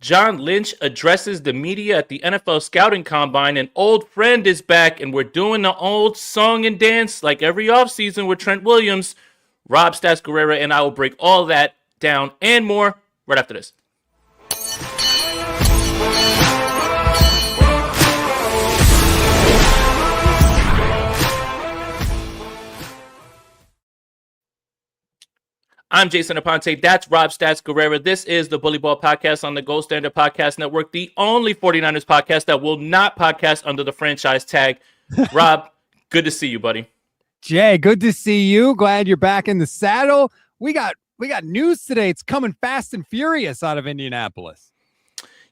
John Lynch addresses the media at the NFL Scouting Combine. An old friend is back, and we're doing the old song and dance like every offseason with Trent Williams. Rob Stats Guerrera and I will break all that down and more right after this. I'm Jason Aponte. That's Rob Stats Guerrera. This is the Bully Ball Podcast on the Gold Standard Podcast Network, the only 49ers podcast that will not podcast under the franchise tag. Rob, good to see you, buddy. Jay, good to see you. Glad you're back in the saddle. We got news today. It's coming fast and furious out of Indianapolis.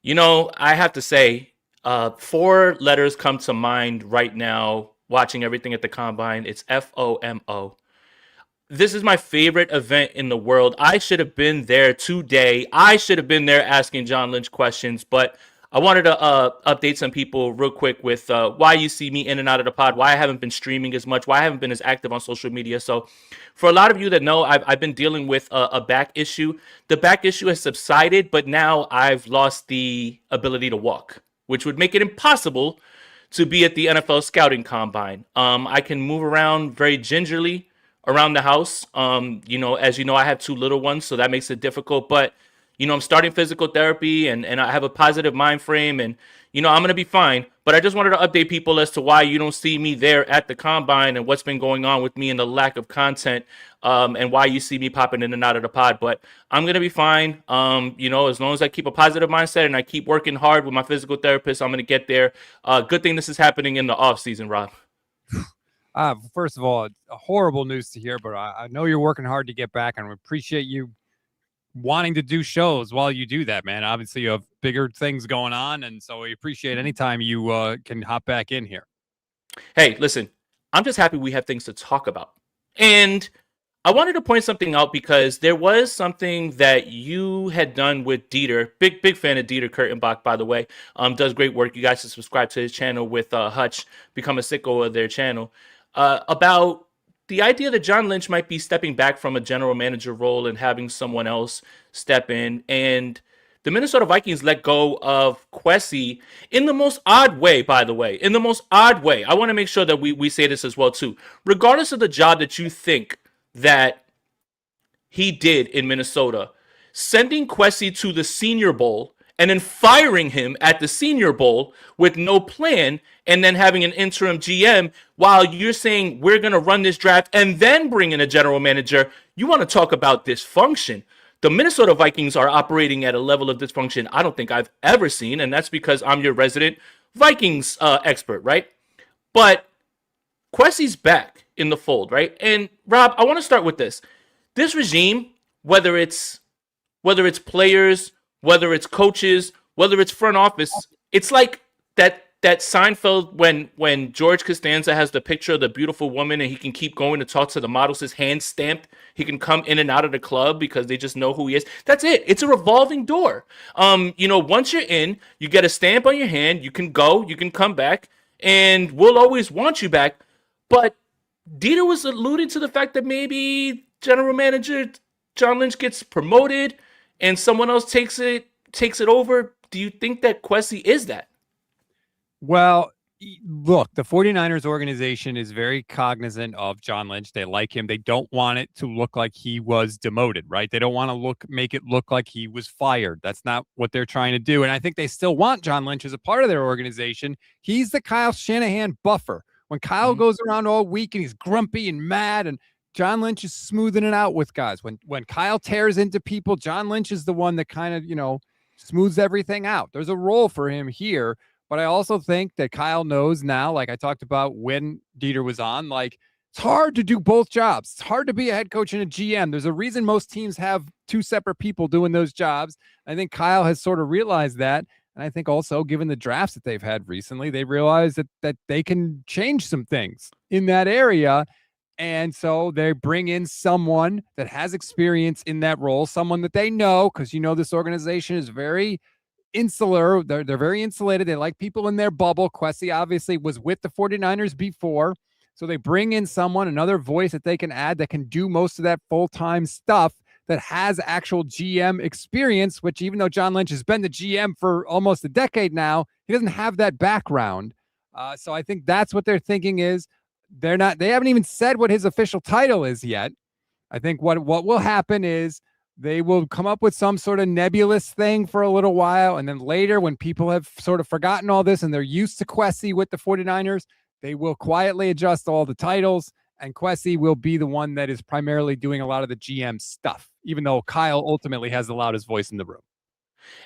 You know, I have to say, 4 letters come to mind right now watching everything at the Combine. It's FOMO. This is my favorite event in the world. I should have been there today. I should have been there asking John Lynch questions, but I wanted to update some people real quick with why you see me in and out of the pod, why I haven't been streaming as much, why I haven't been as active on social media. So for a lot of you that know, I've been dealing with a back issue. The back issue has subsided, but now I've lost the ability to walk, which would make it impossible to be at the NFL Scouting Combine. I can move around very gingerly around the house. As you know, I have 2 little ones, so that makes it difficult. But, I'm starting physical therapy and I have a positive mind frame and, I'm going to be fine. But I just wanted to update people as to why you don't see me there at the Combine and what's been going on with me and the lack of content and why you see me popping in and out of the pod. But I'm going to be fine. As long as I keep a positive mindset and I keep working hard with my physical therapist, I'm going to get there. Good thing this is happening in the off season, Rob. First of all, horrible news to hear, but I know you're working hard to get back, and we appreciate you wanting to do shows while you do that, man. Obviously, you have bigger things going on, and so we appreciate any time you can hop back in here. Hey, listen, I'm just happy we have things to talk about. And I wanted to point something out because there was something that you had done with Dieter. Big fan of Dieter Kurtenbach, by the way. Does great work. You guys should subscribe to his channel with Hutch, become a sicko of their channel. About the idea that John Lynch might be stepping back from a general manager role and having someone else step in. And the Minnesota Vikings let go of Kwesi in the most odd way, by the way. In the most odd way. I want to make sure that we say this as well, too. Regardless of the job that you think that he did in Minnesota, sending Kwesi to the Senior Bowl and then firing him at the Senior Bowl with no plan and then having an interim GM while you're saying we're going to run this draft and then bring in a general manager. You want to talk about dysfunction. The Minnesota Vikings are operating at a level of dysfunction I don't think I've ever seen, and that's because I'm your resident Vikings expert, right? But Kwesi's back in the fold, right? And Rob, I want to start with this. This regime, whether it's players, whether it's coaches, whether it's front office, it's like that Seinfeld when George Costanza has the picture of the beautiful woman and he can keep going to talk to the models, his hand stamped. He can come in and out of the club because they just know who he is. That's it. It's a revolving door. Once you're in, you get a stamp on your hand. You can go, you can come back, and we'll always want you back. But Dieter was alluding to the fact that maybe general manager John Lynch gets promoted and someone else takes it over. Do you think that Kwesi is that? Well, look, the 49ers organization is very cognizant of John Lynch. They like him. They don't want it to look like he was demoted, right? They don't want to make it look like he was fired. That's not what they're trying to do. And I think they still want John Lynch as a part of their organization. He's the Kyle Shanahan buffer. When Kyle goes around all week and he's grumpy and mad, and John Lynch is smoothing it out with guys. When Kyle tears into people, John Lynch is the one that kind of, smooths everything out. There's a role for him here. But I also think that Kyle knows now, like I talked about when Dieter was on, like it's hard to do both jobs. It's hard to be a head coach and a GM. There's a reason most teams have 2 separate people doing those jobs. I think Kyle has sort of realized that. And I think also, given the drafts that they've had recently, they realize that they can change some things in that area. And so they bring in someone that has experience in that role, someone that they know, because this organization is very insular. They're very insulated. They like people in their bubble. Kwesi obviously was with the 49ers before. So they bring in another voice that they can add that can do most of that full-time stuff that has actual GM experience, which even though John Lynch has been the GM for almost a decade now, he doesn't have that background. So I think that's what they're thinking is they haven't even said what his official title is yet. I think what will happen is they will come up with some sort of nebulous thing for a little while. And then later, when people have sort of forgotten all this and they're used to Kwesi with the 49ers, they will quietly adjust all the titles. And Kwesi will be the one that is primarily doing a lot of the GM stuff, even though Kyle ultimately has the loudest voice in the room.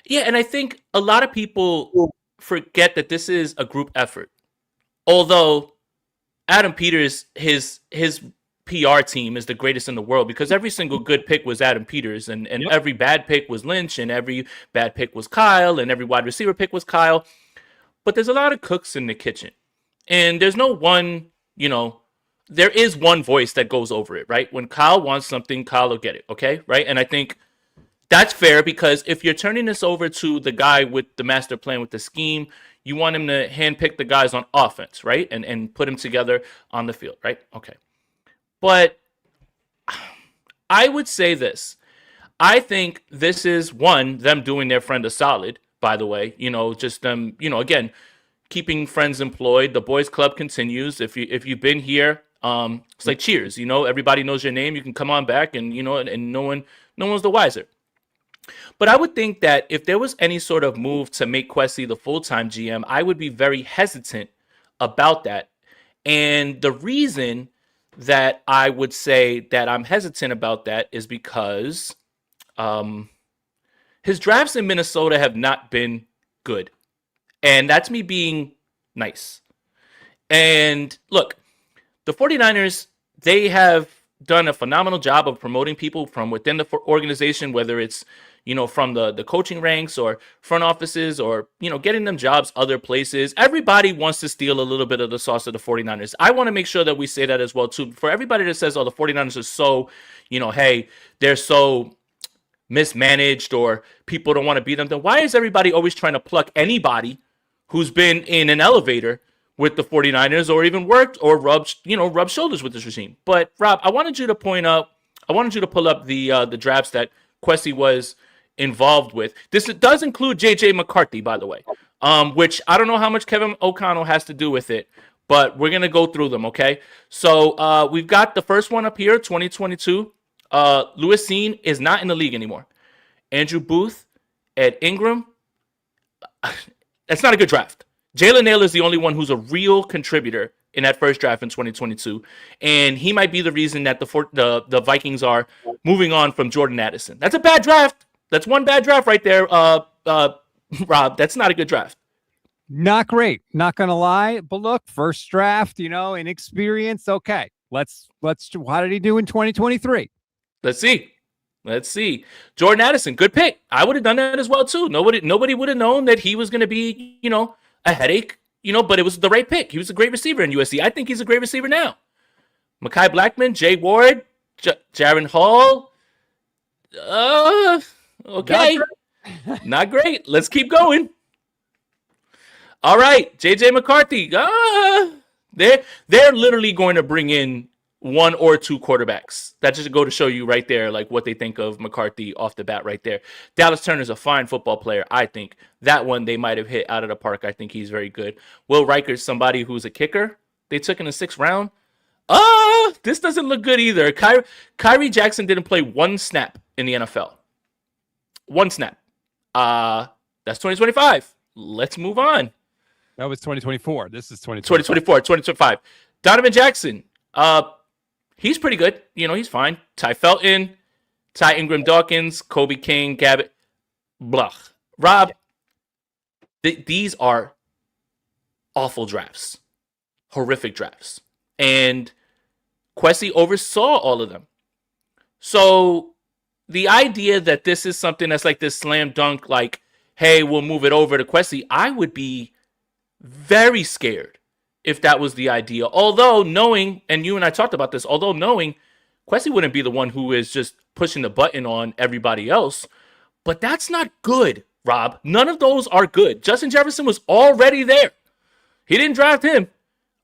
Yeah, and I think a lot of people forget that this is a group effort. Although Adam Peters, his PR team is the greatest in the world because every single good pick was Adam Peters and every bad pick was Lynch and every bad pick was Kyle and every wide receiver pick was Kyle. But there's a lot of cooks in the kitchen. And there's no one, there is one voice that goes over it, right? When Kyle wants something, Kyle will get it, okay? Right? And I think that's fair because if you're turning this over to the guy with the master plan, with the scheme, you want him to handpick the guys on offense, right? And put them together on the field, right? Okay. But I would say this. I think this is, one, them doing their friend a solid, by the way. Just them, again, keeping friends employed. The boys club continues. If you've been here, it's like cheers. Everybody knows your name. You can come on back and, and no one's the wiser. But I would think that if there was any sort of move to make Kwesi the full-time GM, I would be very hesitant about that. And the reason that I would say that I'm hesitant about that is because his drafts in Minnesota have not been good. And that's me being nice. And look, the 49ers, they have done a phenomenal job of promoting people from within the organization, whether it's, from the coaching ranks or front offices or, getting them jobs other places. Everybody wants to steal a little bit of the sauce of the 49ers. I want to make sure that we say that as well, too. For everybody that says, oh, the 49ers are so, hey, they're so mismanaged or people don't want to beat them, then why is everybody always trying to pluck anybody who's been in an elevator with the 49ers or even worked or rubbed shoulders with this regime? But, Rob, I wanted you to pull up the drafts that Kwesi was involved with. This does include J.J. McCarthy, by the way, which I don't know how much Kevin O'Connell has to do with it, but we're going to go through them, okay? So we've got the first one up here, 2022. Louis Sean is not in the league anymore. Andrew Booth, Ed Ingram. That's not a good draft. Jalen Nailor is the only one who's a real contributor in that first draft in 2022, and he might be the reason that the Vikings are moving on from Jordan Addison. That's a bad draft. That's one bad draft right there, Rob. That's not a good draft. Not great. Not gonna lie. But look, first draft, inexperience. Okay, let's. How did he do in 2023? Let's see. Jordan Addison, good pick. I would have done that as well too. Nobody would have known that he was going to be, a headache. But it was the right pick. He was a great receiver in USC. I think he's a great receiver now. Mekhi Blackman, Jay Ward, Jaron Hall. Okay. Not great. Let's keep going. All right. JJ McCarthy. They're literally going to bring in one or two quarterbacks. That just go to show you right there, like what they think of McCarthy off the bat right there. Dallas Turner's a fine football player, I think. That one they might have hit out of the park. I think he's very good. Will Riker's somebody who's a kicker. They took in the 6th round. This doesn't look good either. Kyrie Jackson didn't play one snap in the NFL. One snap. That's 2025. Let's move on. That was 2024. This is 2025. Donovan Jackson. He's pretty good. He's fine. Ty Felton, Ty Ingram Dawkins, Kobe King, Gabbett, blah. Rob, these are awful drafts. Horrific drafts. And Kwesi oversaw all of them. So the idea that this is something that's like this slam dunk, like, hey, we'll move it over to Kwesi, I would be very scared if that was the idea. Although knowing, and you and I talked about this, Kwesi wouldn't be the one who is just pushing the button on everybody else. But that's not good, Rob. None of those are good. Justin Jefferson was already there. He didn't draft him.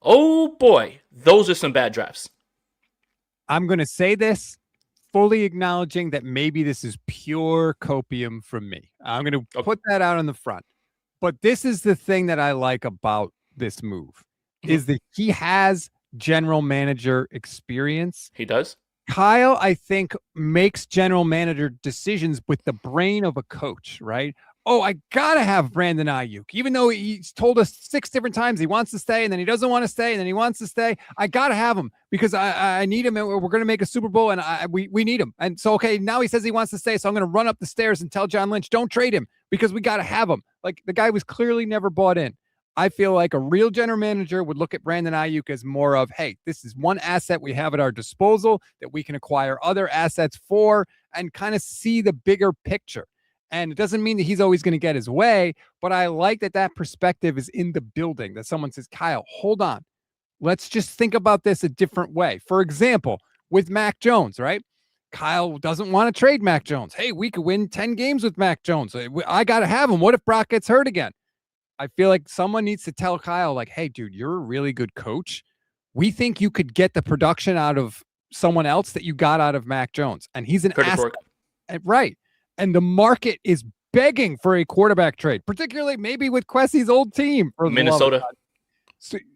Oh, boy. Those are some bad drafts. I'm going to say this fully acknowledging that maybe this is pure copium from me. I'm going to put that out on the front. But this is the thing that I like about this move is that he has general manager experience. He does. Kyle, I think, makes general manager decisions with the brain of a coach, right? Oh, I got to have Brandon Aiyuk, even though he's told us 6 different times he wants to stay and then he doesn't want to stay and then he wants to stay. I got to have him because I need him and we're going to make a Super Bowl and we need him. And so, okay, now he says he wants to stay. So I'm going to run up the stairs and tell John Lynch, don't trade him because we got to have him. Like the guy was clearly never bought in. I feel like a real general manager would look at Brandon Aiyuk as more of, hey, this is one asset we have at our disposal that we can acquire other assets for and kind of see the bigger picture. And it doesn't mean that he's always going to get his way, but I like that perspective is in the building, that someone says, Kyle, hold on. Let's just think about this a different way. For example, with Mac Jones, right? Kyle doesn't want to trade Mac Jones. Hey, we could win 10 games with Mac Jones. I got to have him. What if Brock gets hurt again? I feel like someone needs to tell Kyle, like, hey, dude, you're a really good coach. We think you could get the production out of someone else that you got out of Mac Jones. And he's an asset. Right. And the market is begging for a quarterback trade, particularly maybe with Kwesi's old team. For Minnesota.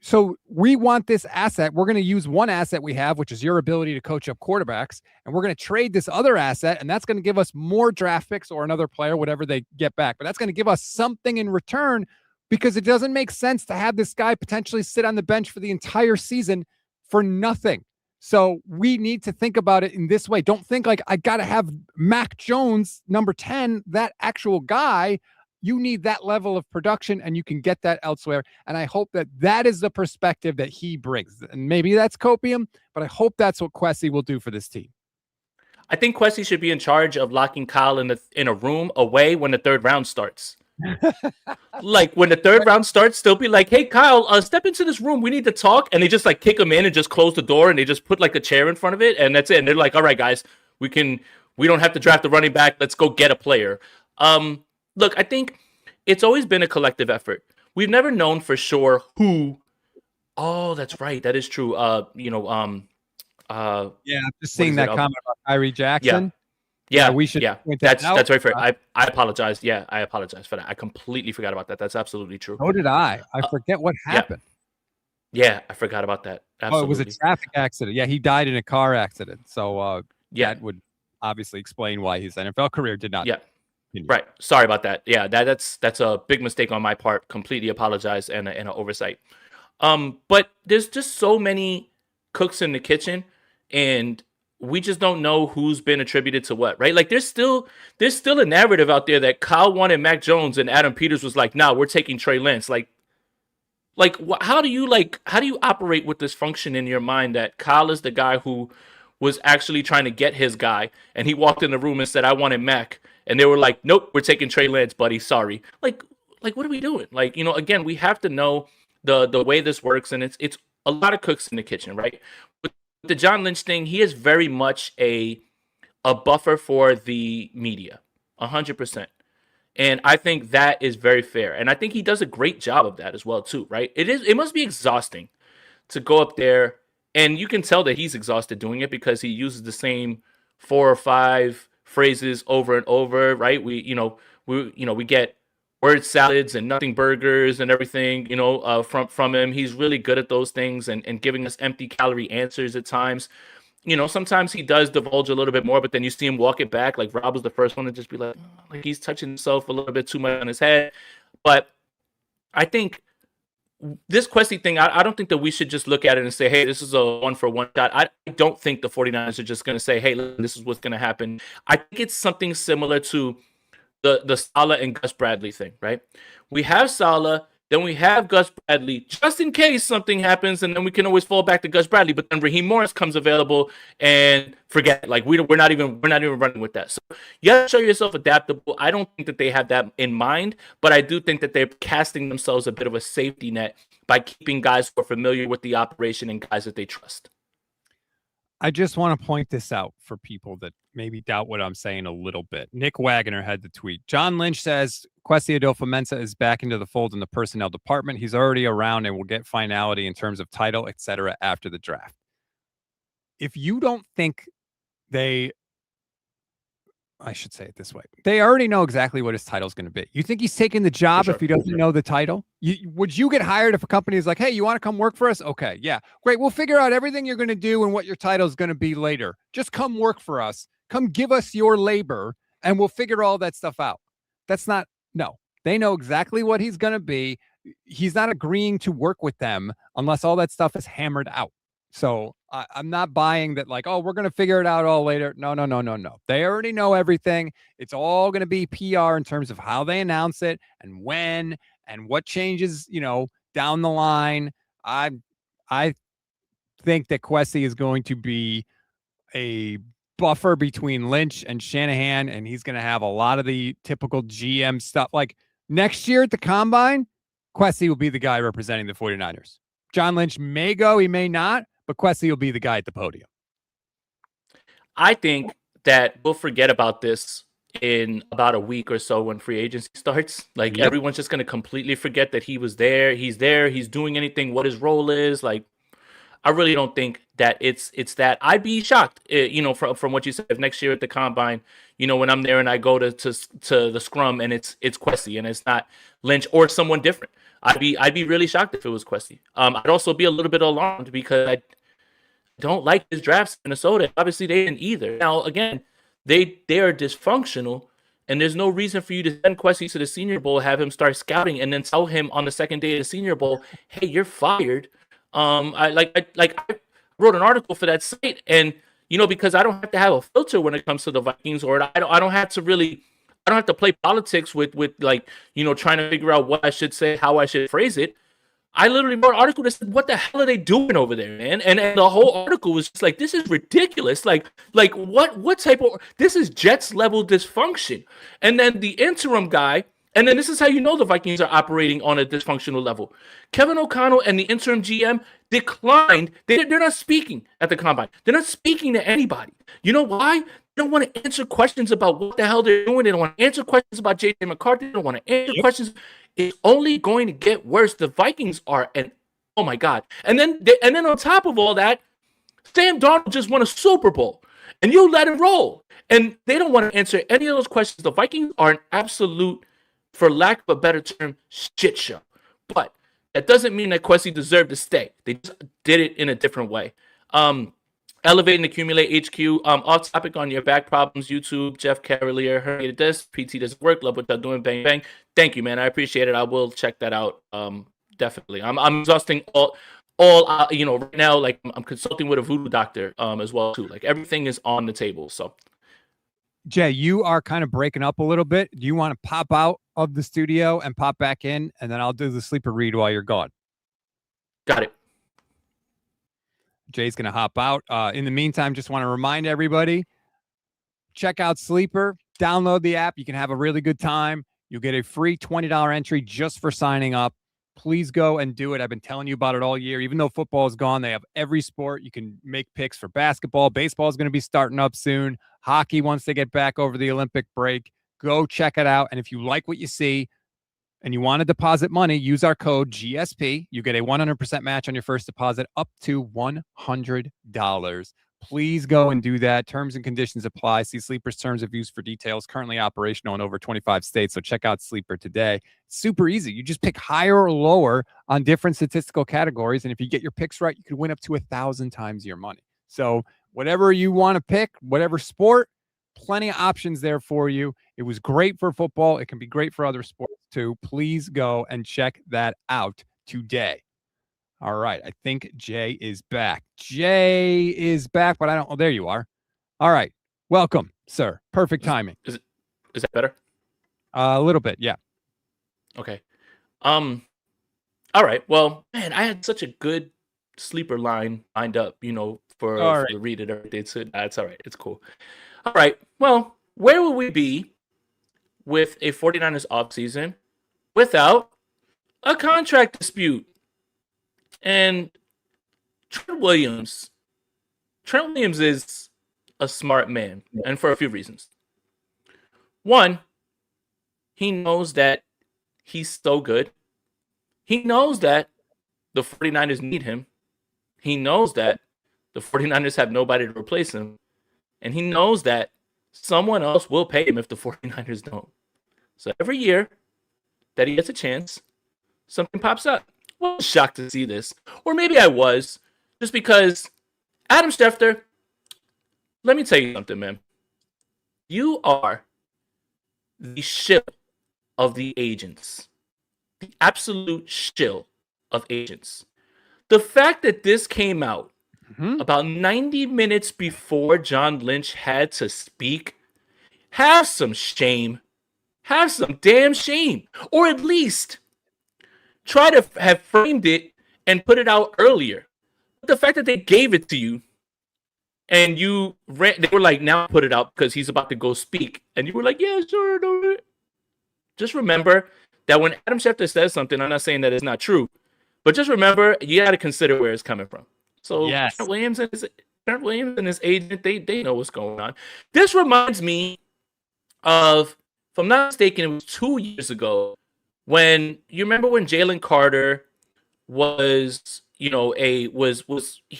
So we want this asset. We're going to use one asset we have, which is your ability to coach up quarterbacks. And we're going to trade this other asset. And that's going to give us more draft picks or another player, whatever they get back. But that's going to give us something in return because it doesn't make sense to have this guy potentially sit on the bench for the entire season for nothing. So we need to think about it in this way. Don't think like I got to have Mac Jones, number 10, that actual guy. You need that level of production and you can get that elsewhere. And I hope that is the perspective that he brings. And maybe that's copium, but I hope that's what Kwesi will do for this team. I think Kwesi should be in charge of locking Kyle in a room away when the third round starts. Like when the third round starts, they'll be like, hey, Kyle, step into this room. We need to talk. And they just like kick him in and just close the door and they just put like a chair in front of it. And that's it. And they're like, all right, guys, we don't have to draft a running back. Let's go get a player. Look, I think it's always been a collective effort. We've never known for sure who. Oh, that's right. That is true. I'm just seeing that comment about Kyrie Jackson. Yeah, we should. Yeah, that's right. I apologize. Yeah, I apologize for that. I completely forgot about that. That's absolutely true. So did I. I forget what happened. Yeah, I forgot about that. Absolutely. Oh, it was a traffic accident. Yeah, he died in a car accident. So that would obviously explain why his NFL career did not. Yeah. Right. Sorry about that. Yeah, that's a big mistake on my part. Completely apologize and an oversight. But there's just so many cooks in the kitchen, and we just don't know who's been attributed to what, right? Like there's still a narrative out there that Kyle wanted Mac Jones and Adam Peters was like, nah, we're taking Trey Lance. Like how do you operate with this function in your mind that Kyle is the guy who was actually trying to get his guy, and he walked in the room and said, I wanted Mac. And they were like, nope, we're taking Trey Lance, buddy. Sorry. Like, what are we doing? Like, again, we have to know the way this works. And it's a lot of cooks in the kitchen, right? With the John Lynch thing, he is very much a buffer for the media, 100%. And I think that is very fair. And I think he does a great job of that as well, too, right? It must be exhausting to go up there. And you can tell that he's exhausted doing it because he uses the same 4 or 5 phrases over and over, right? We get word salads and nothing burgers and everything, from him. He's really good at those things and giving us empty calorie answers at times. Sometimes he does divulge a little bit more, but then you see him walk it back. Like Rob was the first one to just be like he's touching himself a little bit too much on his head. But I think this Kwesi thing, I don't think that we should just look at it and say, hey, this is a 1-for-1 shot. I don't think the 49ers are just going to say, hey, this is what's going to happen. I think it's something similar to the Saleh and Gus Bradley thing, right? We have Saleh, then we have Gus Bradley, just in case something happens, and then we can always fall back to Gus Bradley. But then Raheem Morris comes available, and forget it. Like we're not even running with that. So you have to show yourself adaptable. I don't think that they have that in mind, but I do think that they're casting themselves a bit of a safety net by keeping guys who are familiar with the operation and guys that they trust. I just want to point this out for people that maybe doubt what I'm saying a little bit. Nick Wagoner had the tweet. John Lynch says Kwesi Adofo-Mensah is back into the fold in the personnel department. He's already around and will get finality in terms of title, etc. after the draft. If you don't think they I should say it this way. They already know exactly what his title is going to be. You think he's taking the job sure. if he doesn't know the title? Would you get hired if a company is like, hey, you want to come work for us? Okay, yeah, great. We'll figure out everything you're going to do and what your title is going to be later. Just come work for us. Come give us your labor and we'll figure all that stuff out. That's not, no. They know exactly what he's going to be. He's not agreeing to work with them unless all that stuff is hammered out. So I'm not buying that like, oh, we're going to figure it out all later. No. They already know everything. It's all going to be PR in terms of how they announce it and when and what changes, down the line. I think that Kwesi is going to be a buffer between Lynch and Shanahan, and he's going to have a lot of the typical GM stuff. Like next year at the Combine, Kwesi will be the guy representing the 49ers. John Lynch may go, he may not, but Kwesi will be the guy at the podium. I think that we'll forget about this in about a week or so when free agency starts. Like everyone's just going to completely forget that he was there. He's there. He's doing anything, what his role is. Like, I really don't think that it's that. I'd be shocked, from what you said. If next year at the Combine, when I'm there and I go to the scrum and it's Kwesi and it's not Lynch or someone different, I'd be really shocked if it was Kwesi. I'd also be a little bit alarmed because I don't like his drafts in Minnesota. Obviously, they didn't either. Now, again, they are dysfunctional, and there's no reason for you to send Kwesi to the Senior Bowl, have him start scouting, and then tell him on the second day of the Senior Bowl, "Hey, you're fired." I wrote an article for that site, and because I don't have to have a filter when it comes to the Vikings, or I don't have to play politics with trying to figure out what I should say, how I should phrase it. I literally wrote an article that said, "What the hell are they doing over there, man?" And the whole article was just like, "This is ridiculous. Like what type of this is Jets level dysfunction." And then the interim guy. And then this is how you know the Vikings are operating on a dysfunctional level. Kevin O'Connell and the interim GM declined. They're not speaking at the Combine. They're not speaking to anybody. You know why? They don't want to answer questions about what the hell they're doing. They don't want to answer questions about J.J. McCarthy. They don't want to answer questions. It's only going to get worse. The Vikings are, and oh my God. And then on top of all that, Sam Darnold just won a Super Bowl. And you let it roll. And they don't want to answer any of those questions. The Vikings are an absolute, for lack of a better term, shit show. But that doesn't mean that Kwesi deserved to stay. They just did it in a different way. Elevate and Accumulate HQ. Off topic on your back problems. YouTube, Jeff Cavalier, herniated disc. PT doesn't work. Love what y'all doing. Bang, bang. Thank you, man. I appreciate it. I will check that out. Definitely. I'm exhausting all right now. Like, I'm consulting with a voodoo doctor as well too. Like, everything is on the table. So, Jay, you are kind of breaking up a little bit. Do you want to pop out of the studio and pop back in, and then I'll do the sleeper read while you're gone? Got it. Jay's going to hop out. In the meantime, just want to remind everybody, check out Sleeper. Download the app. You can have a really good time. You'll get a free $20 entry just for signing up. Please go and do it. I've been telling you about it all year. Even though football is gone, they have every sport. You can make picks for basketball. Baseball is going to be starting up soon. Hockey, once they get back over the Olympic break. Go check it out. And if you like what you see and you want to deposit money, use our code GSP. You get a 100% match on your first deposit up to $100. Please go and do that. Terms and conditions apply. See Sleeper's terms of use for details. Currently operational in over 25 states. So check out Sleeper today. It's super easy. You just pick higher or lower on different statistical categories. And if you get your picks right, you could win up to 1,000 times your money. So whatever you want to pick, whatever sport, plenty of options there for you. It was great for football. It can be great for other sports too. Please go and check that out today. All right. I think Jay is back. Jay is back, but I don't. Oh, there you are. All right. Welcome, sir. Perfect timing. Is that better? A little bit. Yeah. Okay. All right. Well, man, I had such a good sleeper line lined up, for the read and everything. So that's all right. It's cool. All right. Well, where will we be with a 49ers offseason without a contract dispute? And Trent Williams is a smart man, and for a few reasons. One, he knows that he's so good. He knows that the 49ers need him. He knows that the 49ers have nobody to replace him. And he knows that someone else will pay him if the 49ers don't. So every year that he gets a chance, something pops up. I was shocked to see this. Or maybe I was, just because Adam Schefter, let me tell you something, man. You are the shill of the agents. The absolute shill of agents. The fact that this came out about 90 minutes before John Lynch had to speak, have some shame. Have some damn shame. Or at least try to have framed it and put it out earlier. But the fact that they gave it to you and they were like, now put it out because he's about to go speak. And you were like, yeah, sure. No. Just remember that when Adam Schefter says something, I'm not saying that it's not true, but just remember, you got to consider where it's coming from. So yes. Trent Williams and his agent, they know what's going on. This reminds me of, if I'm not mistaken, it was 2 years ago when you remember when Jalen Carter was, he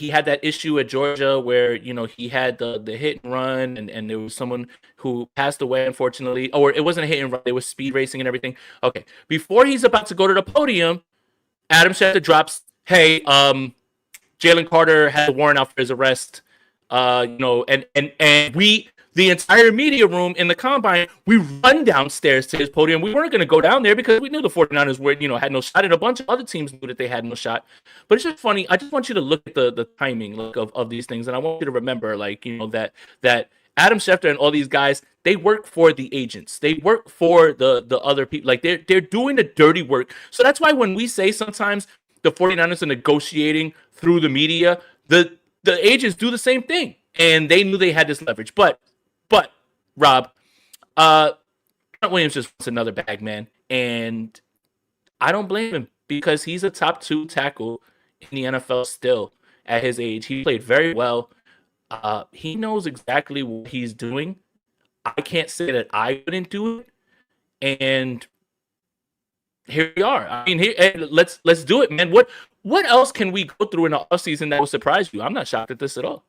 had that issue at Georgia where, he had the hit and run and there was someone who passed away, unfortunately, or it wasn't a hit and run. They were speed racing and everything. Okay. Before he's about to go to the podium, Adam Schefter drops, hey, Jalen Carter had a warrant out for his arrest. And we, the entire media room in the combine, we run downstairs to his podium. We weren't going to go down there because we knew the 49ers were, had no shot, and a bunch of other teams knew that they had no shot. But it's just funny. I just want you to look at the timing of these things, and I want you to remember, that Adam Schefter and all these guys, they work for the agents. They work for the other people. Like, they're doing the dirty work. So that's why when we say sometimes the 49ers are negotiating through the media, the agents do the same thing, and they knew they had this leverage. But Rob, Trent Williams just wants another bag, man. And I don't blame him because he's a top 2 tackle in the NFL still at his age. He played very well. He knows exactly what he's doing. I can't say that I wouldn't do it. And here we are. I mean, let's do it, man. What else can we go through in the offseason that will surprise you? I'm not shocked at this at all.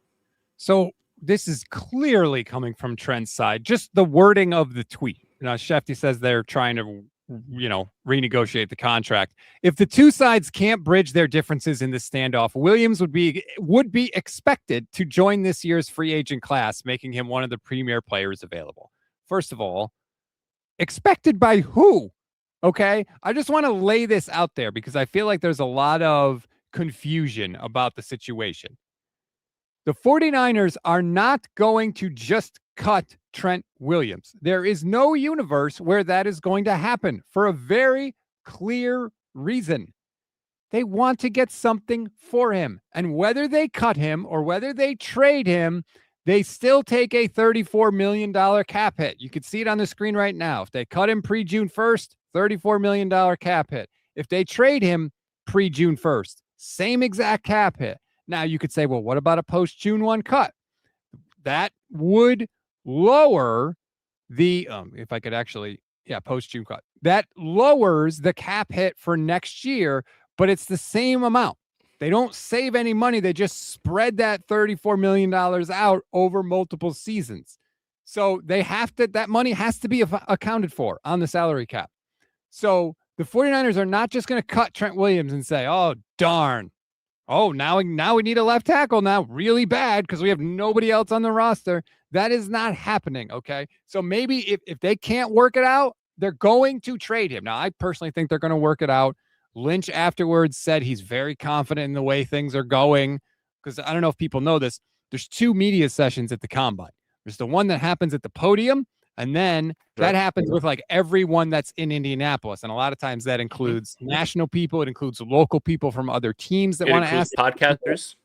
So this is clearly coming from Trent's side. Just the wording of the tweet. Shefty says they're trying to, renegotiate the contract. If the two sides can't bridge their differences in this standoff, Williams would be expected to join this year's free agent class, making him one of the premier players available. First of all, expected by who? Okay, I just want to lay this out there because I feel like there's a lot of confusion about the situation. The 49ers are not going to just cut Trent Williams. There is no universe where that is going to happen for a very clear reason. They want to get something for him. And whether they cut him or whether they trade him, they still take a $34 million cap hit. You can see it on the screen right now. If they cut him pre-June 1st, $34 million cap hit. If they trade him pre-June 1st, same exact cap hit. Now you could say, well, what about a post-June 1 cut? That would lower the, if I could actually, post-June cut. That lowers the cap hit for next year, but it's the same amount. They don't save any money. They just spread that $34 million out over multiple seasons. So that money has to be accounted for on the salary cap. So the 49ers are not just going to cut Trent Williams and say, oh, darn. Oh, now we need a left tackle now really bad because we have nobody else on the roster. That is not happening, okay? So maybe if they can't work it out, they're going to trade him. Now, I personally think they're going to work it out. Lynch afterwards said he's very confident in the way things are going because I don't know if people know this. There's 2 media sessions at the Combine. There's the one that happens at the podium, and then that happens with like everyone that's in Indianapolis. And a lot of times that includes national people. It includes local people from other teams that want to ask podcasters.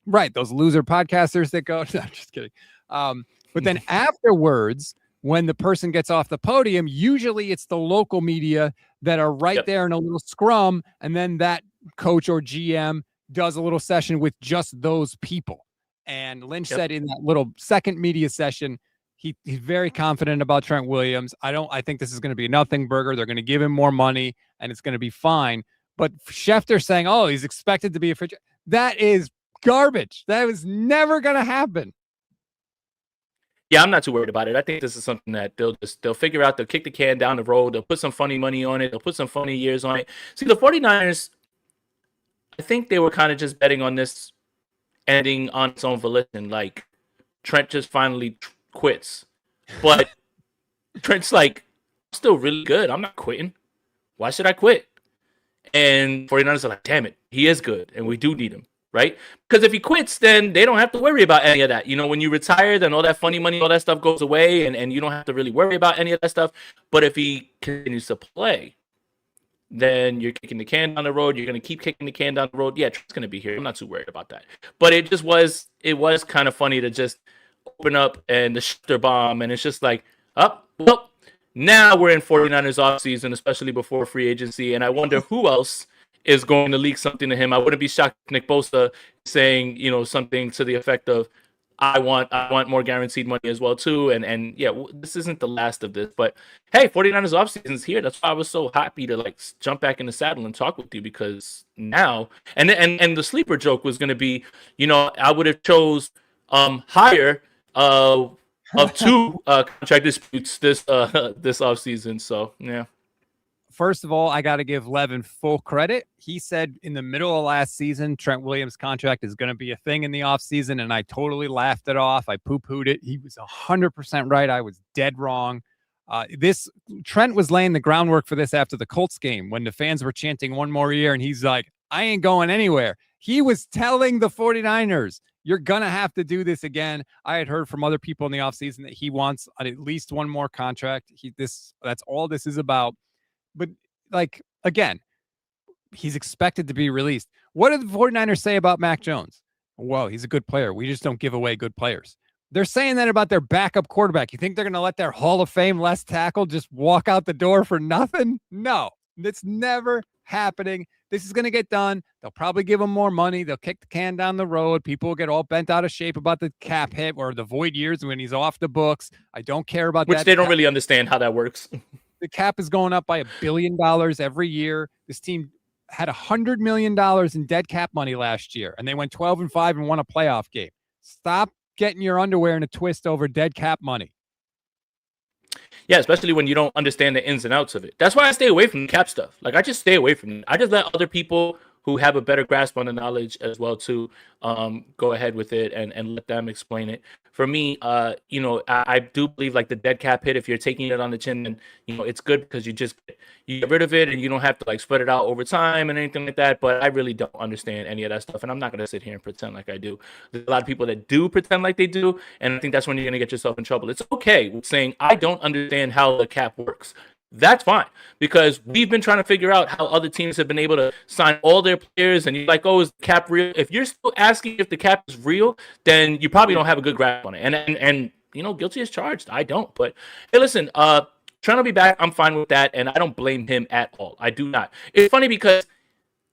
Right. Those loser podcasters that go, no, I'm just kidding. But then afterwards, when the person gets off the podium, usually it's the local media that are right there in a little scrum. And then that coach or GM does a little session with just those people. And Lynch said in that little second media session, he's very confident about Trent Williams. I think this is going to be a nothing burger. They're going to give him more money and it's going to be fine. But Schefter saying, oh, he's expected to be a free agent. That is garbage. That was never going to happen. Yeah, I'm not too worried about it. I think this is something that they'll figure out. They'll kick the can down the road. They'll put some funny money on it. They'll put some funny years on it. See, the 49ers, I think they were kind of just betting on this ending on its own volition. Like, Trent just finally quits. But Trent's like, I'm still really good. I'm not quitting. Why should I quit? And 49ers are like, damn it, he is good, and we do need him, right? Because if he quits, then they don't have to worry about any of that. You know, when you retire, then all that funny money, all that stuff goes away, and you don't have to really worry about any of that stuff. But if he continues to play, then you're kicking the can down the road. You're going to keep kicking the can down the road. Yeah, Trent's going to be here. I'm not too worried about that. But it was kind of funny to just open up and the shifter bomb, and it's just like, well, now we're in 49ers offseason, especially before free agency, and I wonder who else is going to leak something to him. I wouldn't be shocked if Nick Bosa saying, something to the effect of, I want more guaranteed money as well too. And yeah, this isn't the last of this, but hey, 49ers offseason's here. That's why I was so happy to like jump back in the saddle and talk with you, because now and the sleeper joke was going to be, I would have chose higher of two contract disputes this offseason. So yeah. First of all, I got to give Levin full credit. He said in the middle of last season, Trent Williams' contract is going to be a thing in the offseason, and I totally laughed it off. I poo-pooed it. He was 100% right. I was dead wrong. Trent was laying the groundwork for this after the Colts game when the fans were chanting one more year, and he's like, I ain't going anywhere. He was telling the 49ers, you're going to have to do this again. I had heard from other people in the offseason that he wants at least one more contract. That's all this is about. But, like, again, he's expected to be released. What did the 49ers say about Mac Jones? Well, he's a good player. We just don't give away good players. They're saying that about their backup quarterback. You think they're going to let their Hall of Fame left tackle just walk out the door for nothing? No, it's never happening. This is going to get done. They'll probably give him more money. They'll kick the can down the road. People will get all bent out of shape about the cap hit or the void years when he's off the books. I don't care about that. Which they don't really understand how that works. The cap is going up by $1 billion every year. This team had $100 million in dead cap money last year, and they went 12-5 and won a playoff game. Stop getting your underwear in a twist over dead cap money. Yeah, especially when you don't understand the ins and outs of it. That's why I stay away from the cap stuff. Like, I just stay away from it. I just let other people who have a better grasp on the knowledge as well to go ahead with it and let them explain it. For me, I do believe like the dead cap hit, if you're taking it on the chin, then it's good because you get rid of it and you don't have to like spread it out over time and anything like that. But I really don't understand any of that stuff, and I'm not gonna sit here and pretend like I do. There's a lot of people that do pretend like they do, and I think that's when you're gonna get yourself in trouble. It's okay with saying I don't understand how the cap works. That's fine, because we've been trying to figure out how other teams have been able to sign all their players, and you're like, oh, is the cap real? If you're still asking if the cap is real, then you probably don't have a good grasp on it. And guilty as charged. I don't. But hey, listen, Trent will be back. I'm fine with that, and I don't blame him at all. I do not. It's funny because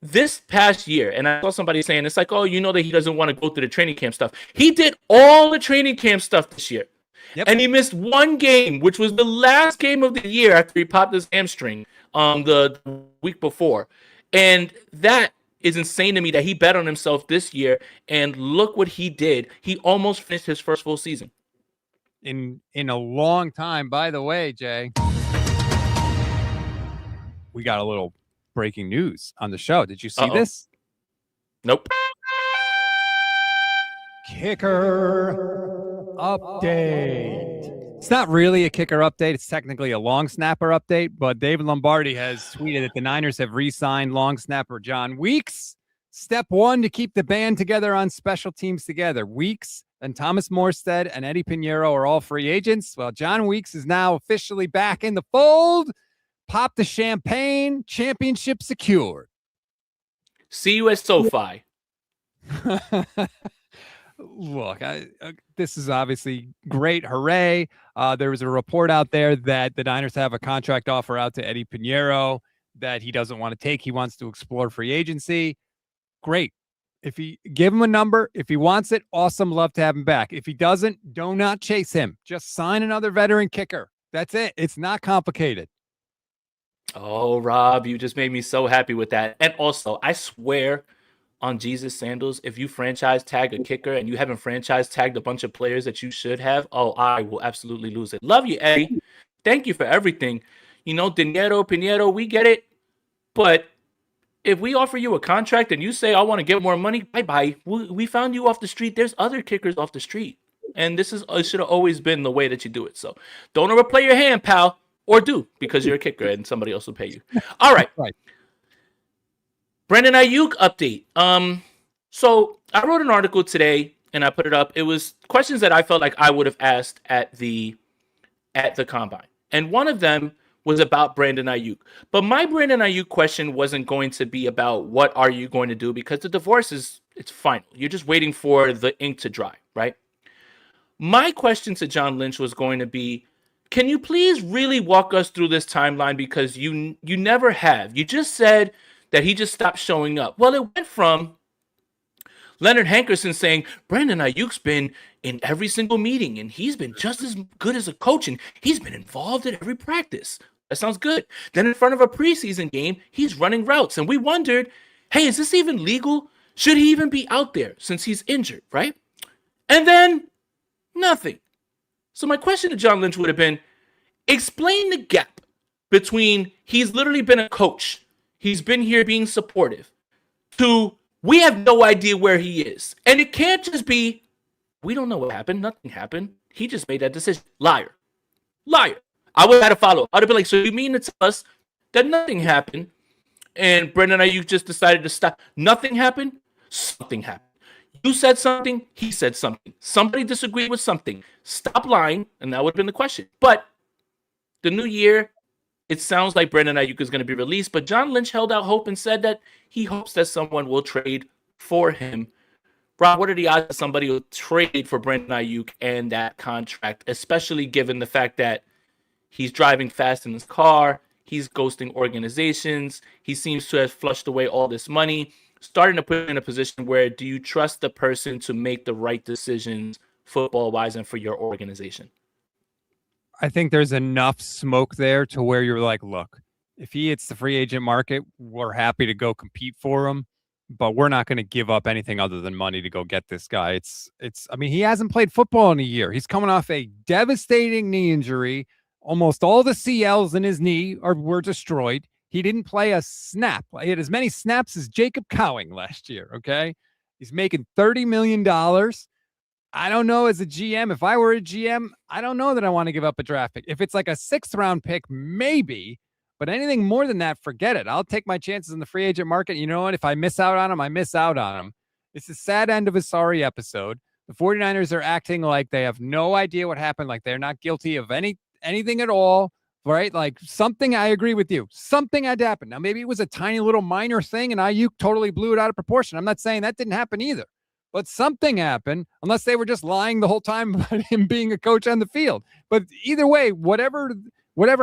this past year, and I saw somebody saying it's like, oh, that he doesn't want to go through the training camp stuff. He did all the training camp stuff this year. Yep. And he missed one game, which was the last game of the year after he popped his hamstring the week before. And that is insane to me that he bet on himself this year. And look what he did. He almost finished his first full season. In a long time. By the way, Jay, we got a little breaking news on the show. Did you see this? Nope. Kicker update. It's not really a kicker update. It's technically a long snapper update, but David Lombardi has tweeted that the Niners have re-signed long snapper John Weeks. Step one to keep the band together on special teams together. Weeks and Thomas Morstead and Eddie Pinheiro are all free agents. Well, John Weeks is now officially back in the fold. Pop the champagne. Championship secured. See you at SoFi. Look, this is obviously great. Hooray. There was a report out there that the Niners have a contract offer out to Eddie Pinheiro that he doesn't want to take. He wants to explore free agency. Great. If he give him a number, if he wants it, awesome. Love to have him back. If he doesn't, do not chase him. Just sign another veteran kicker. That's it. It's not complicated. Oh, Rob, you just made me so happy with that. And also, I swear on Jesus sandals if you franchise tag a kicker and you haven't franchise tagged a bunch of players that you should have. Oh, I will absolutely lose it. Love you, Eddie. Thank you for everything. Dinero, Pinheiro, we get it. But if we offer you a contract and you say, I want to get more money, bye-bye. We found you off the street. There's other kickers off the street. And it should have always been the way that you do it. So don't overplay your hand, pal. Or do, because you're a kicker and somebody else will pay you. All right. Right. Brandon Aiyuk update. So I wrote an article today and I put it up. It was questions that I felt like I would have asked at the combine. And one of them was about Brandon Aiyuk. But my Brandon Aiyuk question wasn't going to be about what are you going to do, because the divorce it's final. You're just waiting for the ink to dry, right? My question to John Lynch was going to be, can you please really walk us through this timeline, because you never have. You just said that he just stopped showing up. Well, it went from Leonard Hankerson saying, Brandon Aiyuk's been in every single meeting, and he's been just as good as a coach, and he's been involved in every practice. That sounds good. Then in front of a preseason game, he's running routes, and we wondered, hey, is this even legal? Should he even be out there since he's injured, right? And then nothing. So my question to John Lynch would have been, explain the gap between he's literally been a coach, he's been here being supportive, to we have no idea where he is. And it can't just be, we don't know what happened. Nothing happened. He just made that decision. Liar. I would have had to follow. I would have been like, so you mean to tell us that nothing happened and Brendan Aiyuk just decided to stop? Nothing happened? Something happened. You said something. He said something. Somebody disagreed with something. Stop lying. And that would have been the question. But the new year, it sounds like Brandon Aiyuk is going to be released, but John Lynch held out hope and said that he hopes that someone will trade for him. Rob, what are the odds that somebody will trade for Brandon Aiyuk and that contract, especially given the fact that he's driving fast in his car, he's ghosting organizations, he seems to have flushed away all this money, starting to put him in a position where, do you trust the person to make the right decisions football-wise and for your organization? I think there's enough smoke there to where you're like, look, if he hits the free agent market, we're happy to go compete for him, but we're not going to give up anything other than money to go get this guy. I mean, he hasn't played football in a year. He's coming off a devastating knee injury. Almost all the CLs in his knee were destroyed. He didn't play a snap. He had as many snaps as Jacob Cowing last year. Okay. He's making $30 million. I don't know, as a GM, if I were a GM, I don't know that I want to give up a draft pick. If it's like a 6th round pick, maybe, but anything more than that, forget it. I'll take my chances in the free agent market. You know what? If I miss out on him, I miss out on him. It's a sad end of a sorry episode. The 49ers are acting like they have no idea what happened, like they're not guilty of anything at all, right? Like something, I agree with you. Something had to happen. Now, maybe it was a tiny little minor thing and Aiyuk totally blew it out of proportion. I'm not saying that didn't happen either. But something happened, unless they were just lying the whole time about him being a coach on the field. But either way, whatever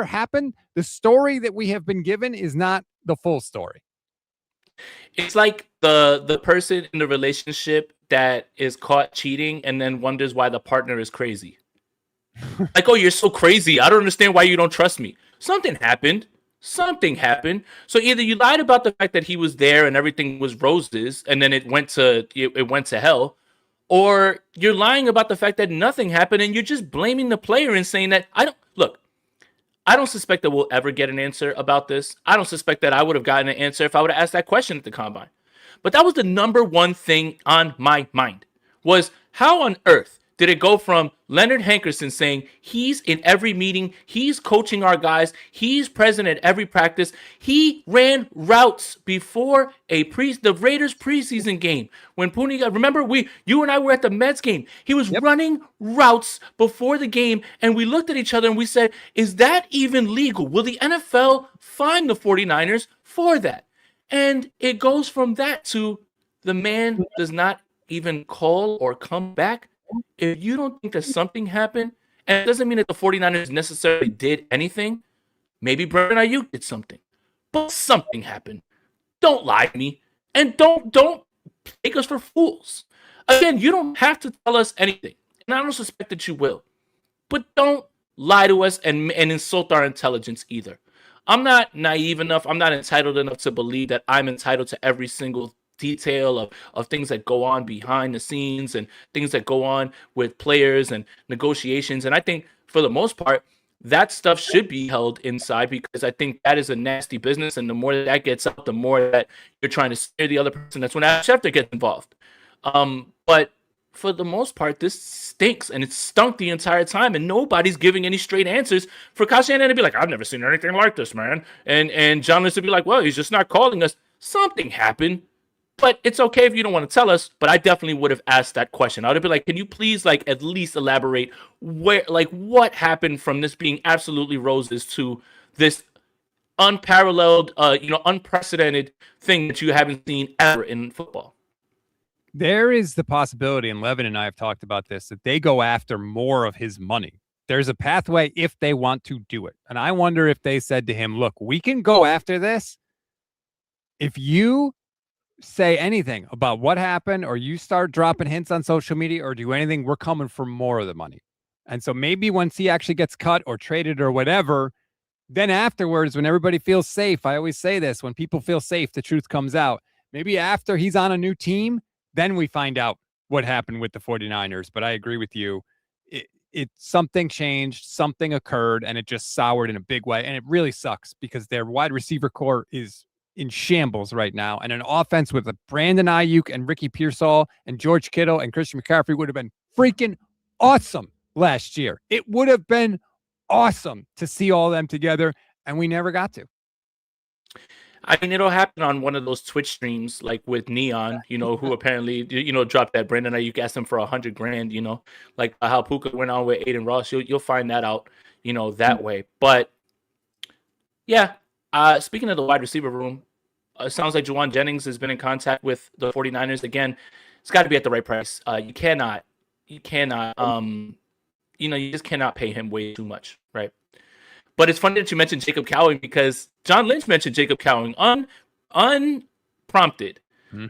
happened, the story that we have been given is not the full story. It's like the person in the relationship that is caught cheating and then wonders why the partner is crazy. Like, oh, you're so crazy. I don't understand why you don't trust me. Something happened. So either you lied about the fact that he was there and everything was roses and then it went to hell, or you're lying about the fact that nothing happened and you're just blaming the player and saying that I don't suspect that we'll ever get an answer about this. I don't suspect that I would have gotten an answer if I would have asked that question at the combine. But that was the number one thing on my mind, was how on earth did it go from Leonard Hankerson saying he's in every meeting, he's coaching our guys, he's present at every practice, he ran routes before the Raiders preseason game when Pooney got, remember you and I were at the Mets game. He was running routes before the game, and we looked at each other and we said, is that even legal? Will the NFL fine the 49ers for that? And it goes from that to the man does not even call or come back. If you don't think that something happened, and it doesn't mean that the 49ers necessarily did anything, maybe Brandon Aiyuk did something, but something happened. Don't lie to me, and don't take us for fools. Again, you don't have to tell us anything, and I don't suspect that you will, but don't lie to us and insult our intelligence either. I'm not naive enough, I'm not entitled enough to believe that I'm entitled to every single detail of things that go on behind the scenes and things that go on with players and negotiations. And I think for the most part, that stuff should be held inside, because I think that is a nasty business. And the more that gets out, the more that you're trying to scare the other person. That's when Adam Schefter gets involved. But for the most part, this stinks, and it stunk the entire time, and nobody's giving any straight answers for Kyle Shanahan to be like, I've never seen anything like this, man. And John Lynch would be like, well, he's just not calling us. Something happened, but it's okay if you don't want to tell us. But I definitely would have asked that question. I would have been like, can you please at least elaborate what happened from this being absolutely roses to this unparalleled, unprecedented thing that you haven't seen ever in football. There is the possibility, and Levin and I have talked about this, that they go after more of his money. There's a pathway if they want to do it. And I wonder if they said to him, look, we can go after this. If you say anything about what happened, or you start dropping hints on social media or do anything, we're coming for more of the money. And so maybe once he actually gets cut or traded or whatever, then afterwards, when everybody feels safe, I always say this, when people feel safe, the truth comes out. Maybe after he's on a new team, then we find out what happened with the 49ers. But I agree with you. Something changed, something occurred, and it just soured in a big way. And it really sucks because their wide receiver core is in shambles right now. And an offense with a Brandon Aiyuk and Ricky Pearsall and George Kittle and Christian McCaffrey would have been freaking awesome last year. It would have been awesome to see all of them together, and we never got to. I mean, it'll happen on one of those Twitch streams, like with Neon, who apparently, dropped that. Brandon Aiyuk asked him for $100,000, like how Puka went on with Aiden Ross. You'll find that out, that way. But yeah, speaking of the wide receiver room, it sounds like Juwan Jennings has been in contact with the 49ers again. It's got to be at the right price. You just cannot pay him way too much, right? But it's funny that you mentioned Jacob Cowing, because John Lynch mentioned Jacob Cowing unprompted,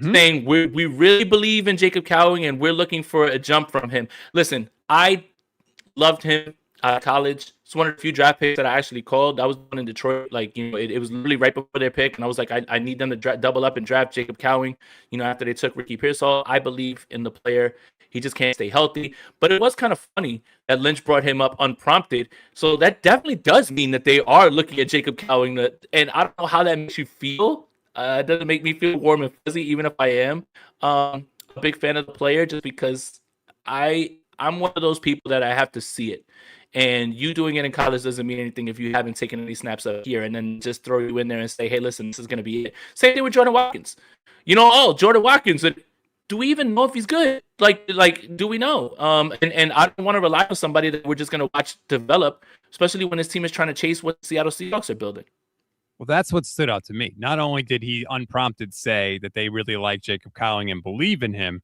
saying we really believe in Jacob Cowing and we're looking for a jump from him. Listen, I loved him out of college. It's one of the few draft picks that I actually called. I was one in Detroit. It was literally right before their pick, and I was like, I need them to double up and draft Jacob Cowing, after they took Ricky Pearsall. I believe in the player. He just can't stay healthy. But it was kind of funny that Lynch brought him up unprompted. So that definitely does mean that they are looking at Jacob Cowing. And I don't know how that makes you feel. It doesn't make me feel warm and fuzzy, even if I am a big fan of the player, just because I'm one of those people that I have to see it. And you doing it in college doesn't mean anything if you haven't taken any snaps up here, and then just throw you in there and say, hey, listen, this is going to be it. Same thing with Jordan Watkins. Jordan Watkins, do we even know if he's good? Do we know? And I don't want to rely on somebody that we're just going to watch develop, especially when his team is trying to chase what the Seattle Seahawks are building. Well, that's what stood out to me. Not only did he unprompted say that they really like Jacob Cowing and believe in him,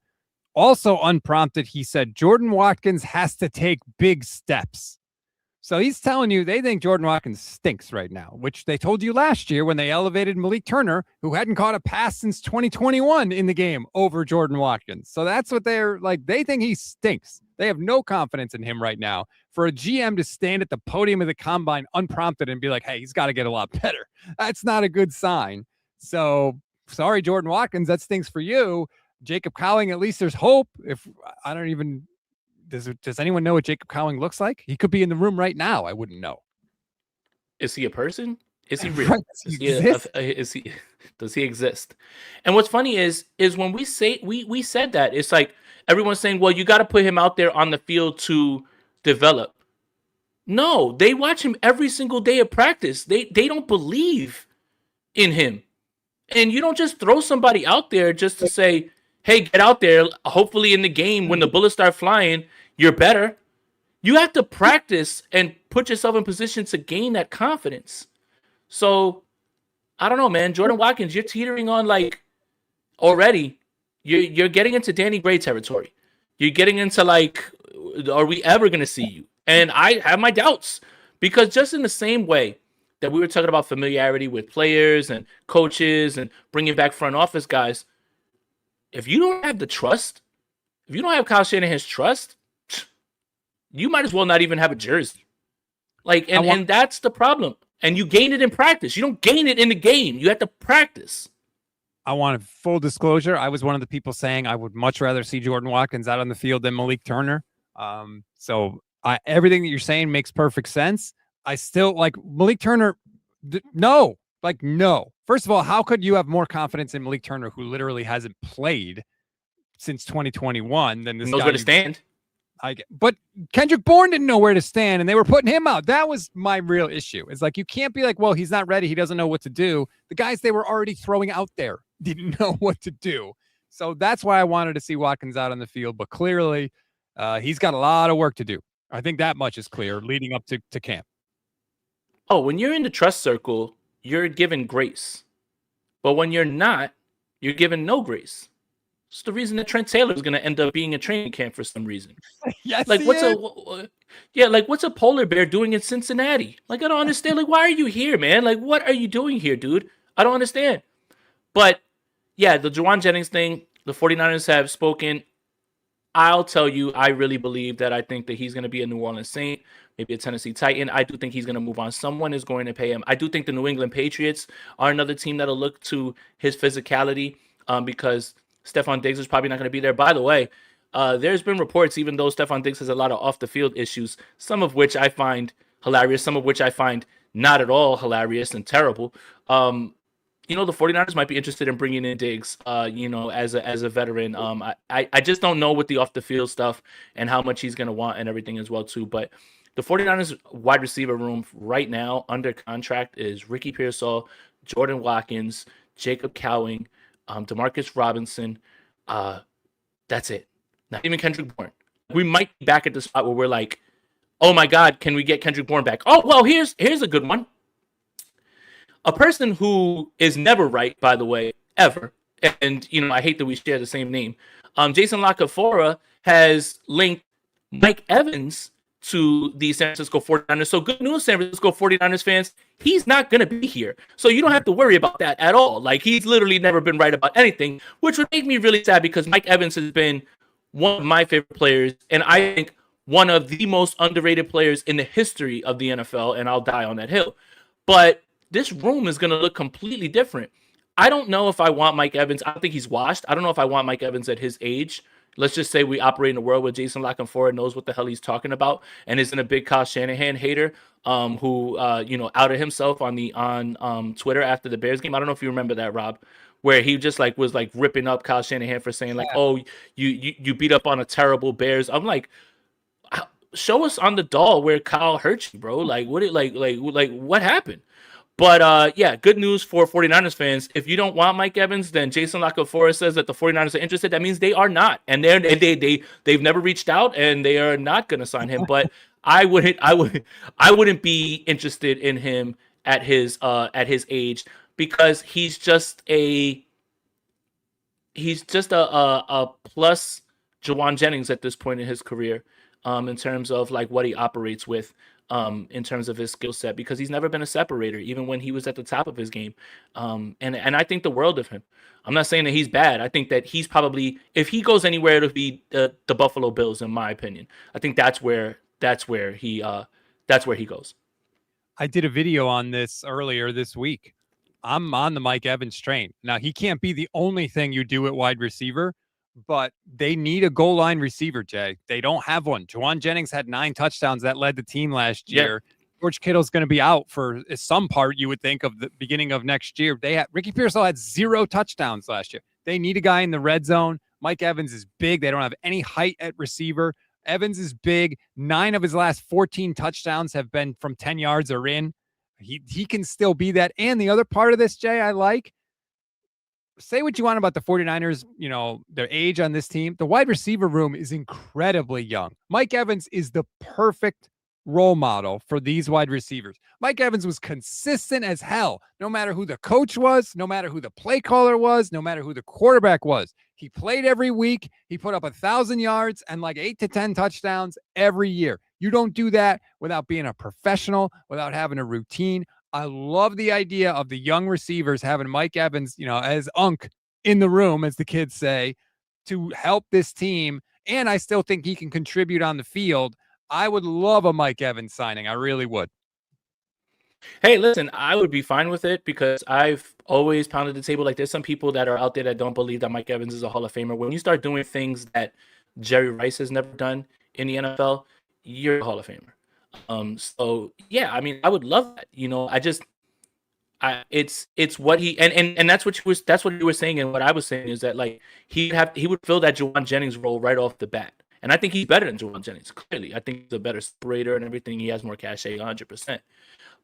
also unprompted, he said Jordan Watkins has to take big steps. So he's telling you they think Jordan Watkins stinks right now, which they told you last year when they elevated Malik Turner, who hadn't caught a pass since 2021 in the game, over Jordan Watkins. So that's what they're like. They think he stinks. They have no confidence in him right now. For a GM to stand at the podium of the combine unprompted and be like, hey, he's got to get a lot better. That's not a good sign. So sorry, Jordan Watkins, that stinks for you. Jacob Cowing, at least there's hope. If I don't even, does anyone know what Jacob Cowing looks like? He could be in the room right now. I wouldn't know. Is he a person? Is he real? Does he exist? And what's funny is when we say we said that, it's like everyone's saying, well, you got to put him out there on the field to develop. No, they watch him every single day of practice. They don't believe in him. And you don't just throw somebody out there just to say, hey, get out there. Hopefully in the game, when the bullets start flying, you're better. You have to practice and put yourself in position to gain that confidence. So, I don't know, man. Jordan Watkins, you're teetering on already. You're getting into Danny Gray territory. You're getting into are we ever going to see you? And I have my doubts, because just in the same way that we were talking about familiarity with players and coaches and bringing back front office guys, if you don't have the trust, if you don't have Kyle Shanahan's trust, you might as well not even have a jersey. And that's the problem. And you gain it in practice. You don't gain it in the game. You have to practice. I want full disclosure. I was one of the people saying I would much rather see Jordan Watkins out on the field than Malik Turner. Everything that you're saying makes perfect sense. I still like Malik Turner. No. First of all, how could you have more confidence in Malik Turner, who literally hasn't played since 2021, than this knows guy where to stand? But Kendrick Bourne didn't know where to stand, and they were putting him out. That was my real issue. It's like, you can't be like, well, he's not ready. He doesn't know what to do. The guys they were already throwing out there didn't know what to do. So that's why I wanted to see Watkins out on the field. But clearly, he's got a lot of work to do. I think that much is clear leading up to camp. Oh, when you're in the trust circle, you're given grace. But when you're not, you're given no grace. It's the reason that Trent Taylor is going to end up being a training camp for some reason. Yes, like what's a polar bear doing in Cincinnati? Like, I don't understand. Like, why are you here, man? Like, what are you doing here, dude? I don't understand. But yeah, the Juwan Jennings thing, the 49ers have spoken. I'll tell you, I really believe that I think that he's going to be a New Orleans Saint, maybe a Tennessee Titan. I do think he's going to move on. Someone is going to pay him. I do think the New England Patriots are another team that'll look to his physicality because Stephon Diggs is probably not going to be there. By the way, there's been reports, even though Stephon Diggs has a lot of off-the-field issues, some of which I find hilarious, some of which I find not at all hilarious and terrible. The 49ers might be interested in bringing in Diggs, as a veteran. I just don't know with the off-the-field stuff and how much he's going to want and everything as well, too. But the 49ers wide receiver room right now under contract is Ricky Pearsall, Jordan Watkins, Jacob Cowing, Demarcus Robinson. That's it. Not even Kendrick Bourne. We might be back at the spot where we're like, oh my God, can we get Kendrick Bourne back? Oh, well, here's a good one. A person who is never right, by the way, ever. And, I hate that we share the same name. Jason LaCafora has linked Mike Evans to the San Francisco 49ers. So good news, San Francisco 49ers fans. He's not going to be here. So you don't have to worry about that at all. Like, he's literally never been right about anything, which would make me really sad because Mike Evans has been one of my favorite players. And I think one of the most underrated players in the history of the NFL. And I'll die on that hill. But this room is going to look completely different. I don't know if I want Mike Evans. I don't think he's washed. I don't know if I want Mike Evans at his age. Let's just say we operate in a world where Jason LaCanfora knows what the hell he's talking about and isn't a big Kyle Shanahan hater who outed himself on Twitter after the Bears game. I don't know if you remember that, Rob, where he just was ripping up Kyle Shanahan for saying oh, you beat up on a terrible Bears. I'm like, show us on the doll where Kyle hurt you, bro. Like what happened? But, good news for 49ers fans. If you don't want Mike Evans, then Jason LaCanfora says that the 49ers are interested. That means they are not. And they've never reached out, and they are not going to sign him. But I wouldn't be interested in him at his age because he's just a plus Juwan Jennings at this point in his career in terms of what he operates with. In terms of his skill set, because he's never been a separator, even when he was at the top of his game. And I think the world of him. I'm not saying that he's bad. I think that he's probably, if he goes anywhere, it'll be the Buffalo Bills, in my opinion. I think that's where he goes. I did a video on this earlier this week. I'm on the Mike Evans train. Now, he can't be the only thing you do at wide receiver, but they need a goal line receiver, Jay. They don't have one. Juwan Jennings had 9 touchdowns that led the team last year. Yeah. George Kittle's going to be out for some part, you would think, of the beginning of next year. Ricky Pearsall had 0 touchdowns last year. They need a guy in the red zone. Mike Evans is big. They don't have any height at receiver. Evans is big. 9 of his last 14 touchdowns have been from 10 yards or in. He can still be that. And the other part of this, Jay, I like, say what you want about the 49ers, their age on this team. The wide receiver room is incredibly young. Mike Evans is the perfect role model for these wide receivers. Mike Evans was consistent as hell, no matter who the coach was, no matter who the play caller was, no matter who the quarterback was. He played every week. He put up 1,000 yards and 8 to 10 touchdowns every year. You don't do that without being a professional, without having a routine. I love the idea of the young receivers having Mike Evans, as Unk in the room, as the kids say, to help this team. And I still think he can contribute on the field. I would love a Mike Evans signing. I really would. Hey, listen, I would be fine with it because I've always pounded the table. Like, there's some people that are out there that don't believe that Mike Evans is a Hall of Famer. When you start doing things that Jerry Rice has never done in the NFL, you're a Hall of Famer. So yeah, I mean, I would love that. It's what he and that's what you were saying, and what I was saying is that like he would fill that Jawan Jennings role right off the bat. And I think he's better than Jawan Jennings. Clearly, I think he's a better separator and everything. He has more cachet, 100%.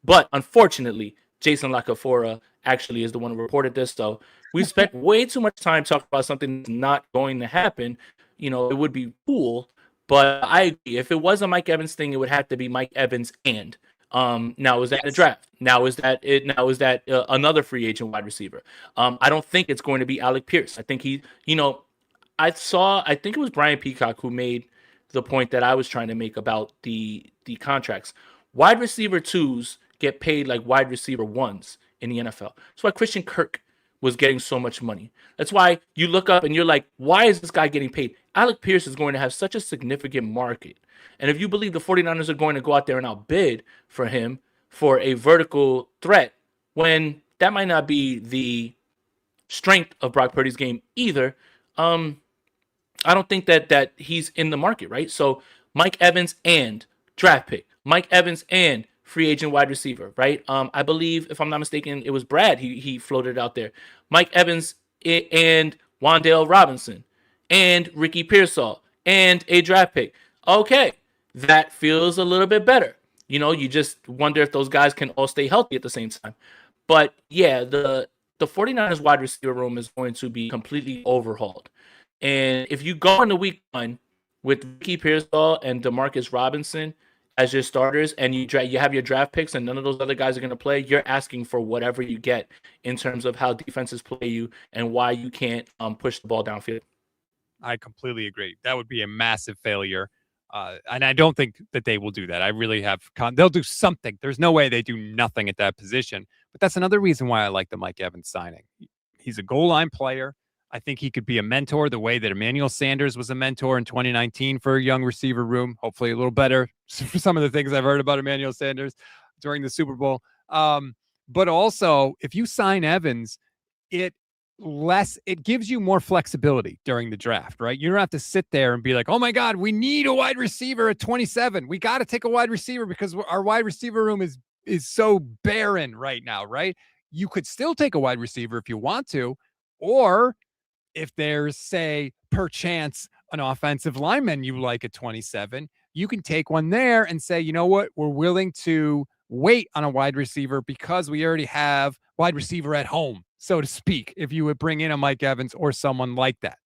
But unfortunately, Jason Lacafora actually is the one who reported this. So we spent way too much time talking about something that's not going to happen. It would be cool, but I agree. If it was a Mike Evans thing, it would have to be Mike Evans and. Now is that in the draft? Now is that it? Now is that another free agent wide receiver? I don't think it's going to be Alec Pierce. I think I think it was Brian Peacock who made the point that I was trying to make about the contracts. Wide receiver twos get paid like wide receiver ones in the NFL. That's why Christian Kirk was getting so much money. That's why you look up and you're like, why is this guy getting paid? Alec Pierce is going to have such a significant market. And if you believe the 49ers are going to go out there and outbid for him for a vertical threat, when that might not be the strength of Brock Purdy's game either, I don't think that he's in the market, right? So Mike Evans and draft pick, Mike Evans and free agent wide receiver, right? I believe, if I'm not mistaken, it was Brad. He floated out there. Mike Evans and Wan'Dale Robinson and Ricky Pearsall and a draft pick. Okay, that feels a little bit better. You just wonder if those guys can all stay healthy at the same time. But yeah, the 49ers wide receiver room is going to be completely overhauled. And if you go into week one with Ricky Pearsall and Demarcus Robinson as your starters, and you have your draft picks, and none of those other guys are going to play, you're asking for whatever you get in terms of how defenses play you and why you can't push the ball downfield. I completely agree. That would be a massive failure. And I don't think that they will do that. I really have. They'll do something. There's no way they do nothing at that position. But that's another reason why I like the Mike Evans signing. He's a goal line player. I think he could be a mentor the way that Emmanuel Sanders was a mentor in 2019 for a young receiver room. Hopefully a little better for some of the things I've heard about Emmanuel Sanders during the Super Bowl. But also, if you sign Evans, it gives you more flexibility during the draft, right? You don't have to sit there and be like, oh my God, we need a wide receiver at 27. We got to take a wide receiver because our wide receiver room is so barren right now, right? You could still take a wide receiver if you want to, or if there's, say, perchance an offensive lineman you like at 27, you can take one there and say, you know what, we're willing to wait on a wide receiver because we already have wide receiver at home, so to speak, if you would bring in a Mike Evans or someone like that.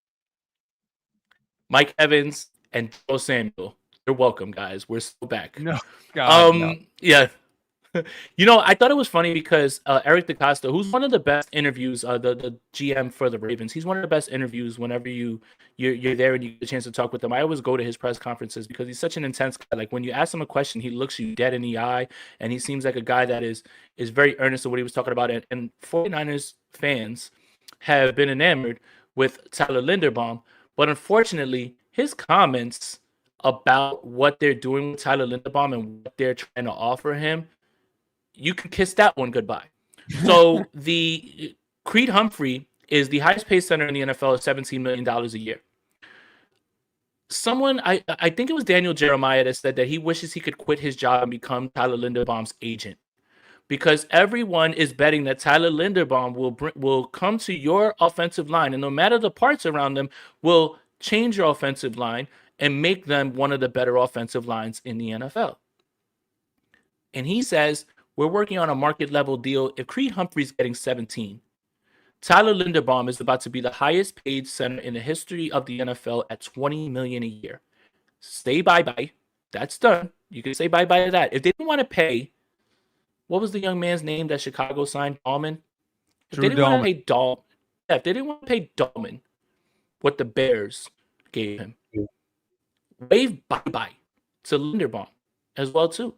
Mike Evans and Joe Samuel. You're welcome, guys. We're still back. No, God, no. Yeah. I thought it was funny because Eric DeCosta, who's one of the best interviews, the GM for the Ravens, he's one of the best interviews whenever you're there and you get a chance to talk with him. I always go to his press conferences because he's such an intense guy. Like when you ask him a question, he looks you dead in the eye, and he seems like a guy that is very earnest of what he was talking about. And 49ers fans have been enamored with Tyler Linderbaum, but unfortunately, his comments about what they're doing with Tyler Linderbaum and what they're trying to offer him, you can kiss that one goodbye. So the Creed Humphrey is the highest paid center in the NFL at $17 million a year. Someone, I think it was Daniel Jeremiah that said that he wishes he could quit his job and become Tyler Linderbaum's agent, because everyone is betting that Tyler Linderbaum will come to your offensive line, and no matter the parts around them, will change your offensive line and make them one of the better offensive lines in the NFL. And he says, we're working on a market level deal. If Creed Humphrey's getting 17, Tyler Linderbaum is about to be the highest paid center in the history of the NFL at $20 million a year. Say bye-bye. That's done. You can say bye-bye to that. If they didn't want to pay, what was the young man's name that Chicago signed? Dahlman? If they didn't want to pay Dahlman, if they didn't want to pay Dahlman what the Bears gave him, wave bye-bye to Linderbaum as well, too.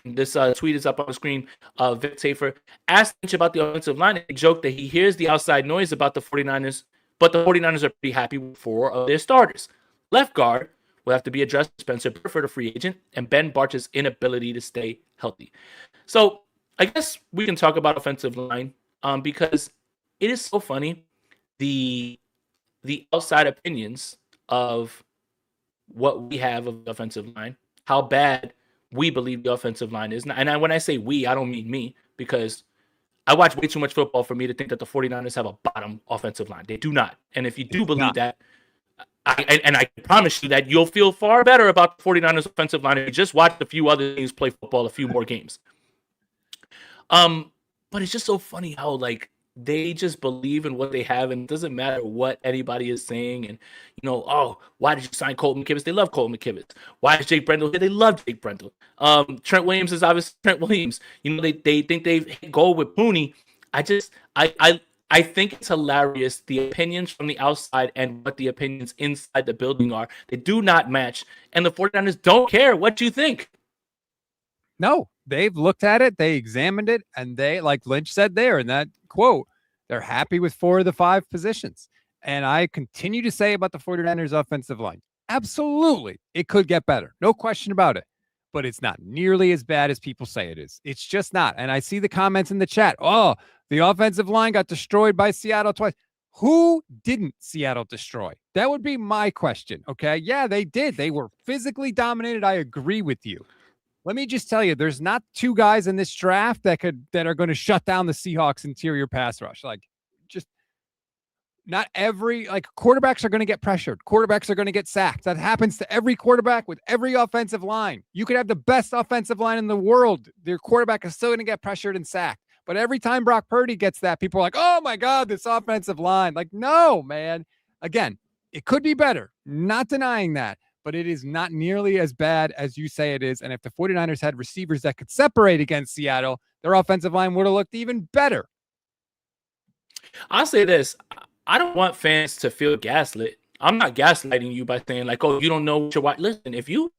And this tweet is up on the screen. Vic Tafer asked Lynch about the offensive line and joked that he hears the outside noise about the 49ers, but the 49ers are pretty happy with 4 of their starters. Left guard will have to be addressed. Spencer Burford, a free agent, and Ben Barch's inability to stay healthy. So I guess we can talk about offensive line because it is so funny the outside opinions of what we have of the offensive line, how bad we believe the offensive line is. And when I say we, I don't mean me, because I watch way too much football for me to think that the 49ers have a bottom offensive line. They do not. And if you do believe that, I promise you that you'll feel far better about the 49ers offensive line if you just watch a few other teams play football a few more games. But it's just so funny how, like, they just believe in what they have, and it doesn't matter what anybody is saying. And, oh, why did you sign Colton McKivitz? They love Colton McKivitz. Why is Jake Brendel here? They love Jake Brendel. Trent Williams is obviously Trent Williams. They think they've hit goal with Pooney. I think it's hilarious, the opinions from the outside and what the opinions inside the building are. They do not match, and the 49ers don't care what you think. No, they've looked at it, they examined it, and they, like Lynch said there in that quote, they're happy with 4 of the 5 positions. And I continue to say about the 49ers offensive line, absolutely, it could get better. No question about it. But it's not nearly as bad as people say it is. It's just not. And I see the comments in the chat. Oh, the offensive line got destroyed by Seattle twice. Who didn't Seattle destroy? That would be my question. Okay. Yeah, they did. They were physically dominated. I agree with you. Let me just tell you, there's not 2 guys in this draft that are going to shut down the Seahawks interior pass rush. Like, just not every, like, quarterbacks are going to get pressured. Quarterbacks are going to get sacked. That happens to every quarterback with every offensive line. You could have the best offensive line in the world. Their quarterback is still going to get pressured and sacked. But every time Brock Purdy gets that, people are like, oh my God, this offensive line. Like, no, man. Again, it could be better. Not denying that. But it is not nearly as bad as you say it is. And if the 49ers had receivers that could separate against Seattle, their offensive line would have looked even better. I'll say this. I don't want fans to feel gaslit. I'm not gaslighting you by saying, like, oh, you don't know what you're watching. Listen, if you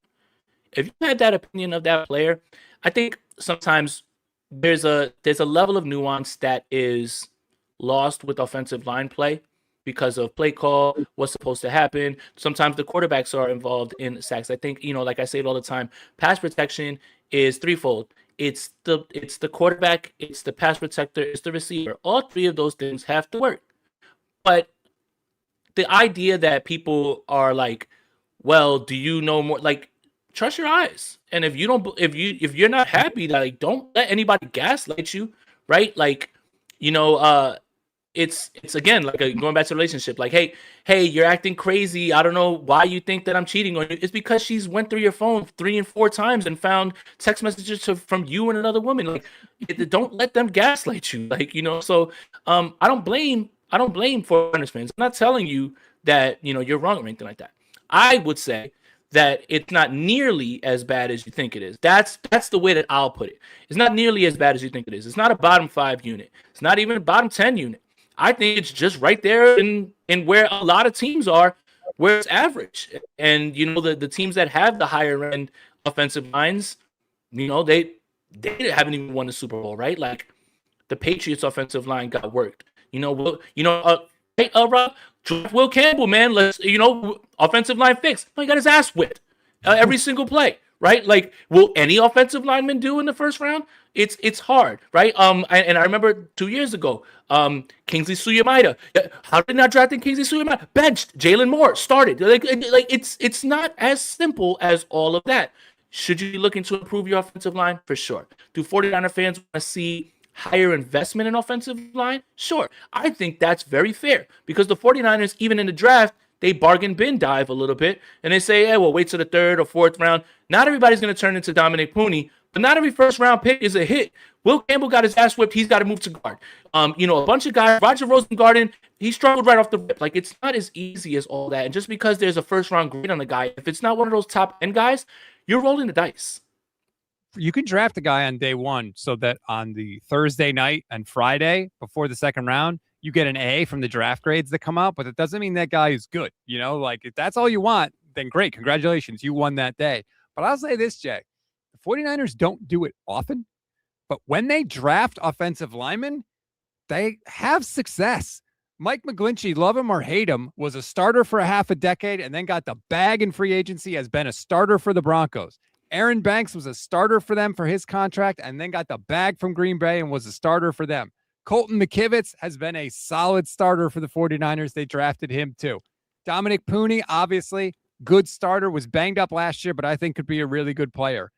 had that opinion of that player, I think sometimes there's a level of nuance that is lost with offensive line play, because of play call, what's supposed to happen. Sometimes the quarterbacks are involved in sacks. I think, like I say it all the time, pass protection is threefold. It's the quarterback, it's the pass protector, it's the receiver. All 3 of those things have to work. But the idea that people are like, well, do you know more? Like, trust your eyes. And if you're not happy, like, don't let anybody gaslight you, right? Like, it's again, like, going back to the relationship, like, hey, you're acting crazy. I don't know why you think that I'm cheating on you. It's because she's went through your phone 3 and 4 times and found text messages from you and another woman. Like, don't let them gaslight you. Like, so I don't blame 49ers fans. I'm not telling you that, you're wrong or anything like that. I would say that it's not nearly as bad as you think it is. That's the way that I'll put it. It's not nearly as bad as you think it is. It's not a bottom 5 unit. It's not even a bottom 10 unit. I think it's just right there in where a lot of teams are, where it's average. And, the teams that have the higher end offensive lines, they haven't even won the Super Bowl, right? Like, the Patriots offensive line got worked. Rob, draft Will Campbell, man. Let's, offensive line fix. He got his ass whipped every single play, right? Like, will any offensive lineman do in the first round? It's hard, right? And I remember 2 years ago, Kingsley Su'Yamaida. How did not drafting Kingsley Su'Yamaida? Benched. Jalen Moore started. Like it's not as simple as all of that. Should you be looking to improve your offensive line? For sure. Do 49er fans want to see higher investment in offensive line? Sure. I think that's very fair, because the 49ers, even in the draft, they bargain bin dive a little bit, and they say, hey, well, wait till the 3rd or 4th round. Not everybody's going to turn into Dominic Pooney, but not every first-round pick is a hit. Will Campbell got his ass whipped. He's got to move to guard. A bunch of guys, Roger Rosengarten, he struggled right off the rip. Like, it's not as easy as all that. And just because there's a first-round grade on the guy, if it's not one of those top-end guys, you're rolling the dice. You can draft a guy on day 1 so that on the Thursday night and Friday before the 2nd round, you get an A from the draft grades that come out, but it doesn't mean that guy is good. Like, if that's all you want, then great. Congratulations. You won that day. But I'll say this, Jay, the 49ers don't do it often, but when they draft offensive linemen, they have success. Mike McGlinchey, love him or hate him, was a starter for a half a decade and then got the bag in free agency, has been a starter for the Broncos. Aaron Banks was a starter for them for his contract and then got the bag from Green Bay and was a starter for them. Colton McKivitz has been a solid starter for the 49ers. They drafted him too. Dominic Pooney, obviously, good starter, was banged up last year, but I think could be a really good player.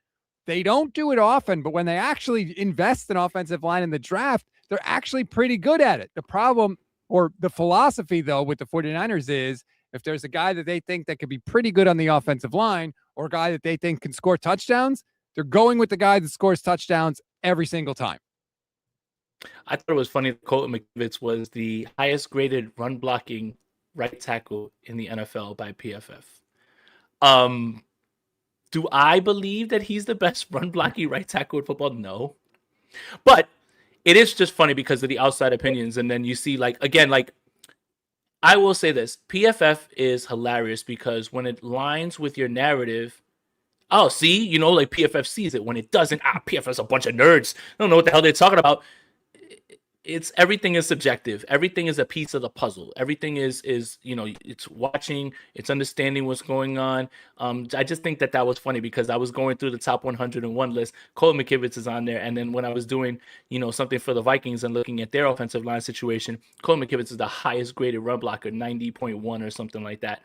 They don't do it often, but when they actually invest in offensive line in the draft, they're actually pretty good at it. The problem, or the philosophy, though, with the 49ers is if there's a guy that they think that could be pretty good on the offensive line or a guy that they think can score touchdowns, they're going with the guy that scores touchdowns every single time. I thought it was funny that Colton McKivitz was the highest graded run blocking right tackle in the NFL by PFF. Do I believe that he's the best run blocking right tackle in football? No. But it is just funny because of the outside opinions. And then you see, like, again, like, I will say this. PFF is hilarious because when it lines with your narrative, oh, see, you know, like PFF sees it. When it doesn't, PFF's a bunch of nerds. I don't know what the hell they're talking about. It's everything is subjective. Everything is a piece of the puzzle. Everything is you know, it's watching, it's understanding what's going on. I just think that was funny because I was going through the top 101 list. Colton McKivitz is on there, and then when I was doing, you know, something for the Vikings and looking at their offensive line situation, Colton McKivitz is the highest graded run blocker, 90.1 or something like that.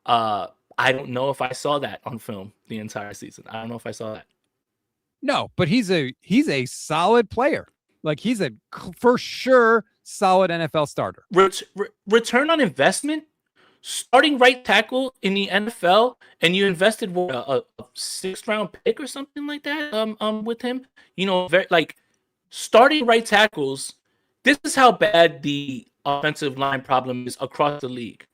I don't know if I saw that on film the entire season. I don't know if I saw that. No, but he's a solid player. Like, he's a for sure solid NFL starter. Return on investment, starting right tackle in the NFL, and you invested a 6th round pick or something like that with him. You know, very, like, starting right tackles. This is how bad the offensive line problem is across the league.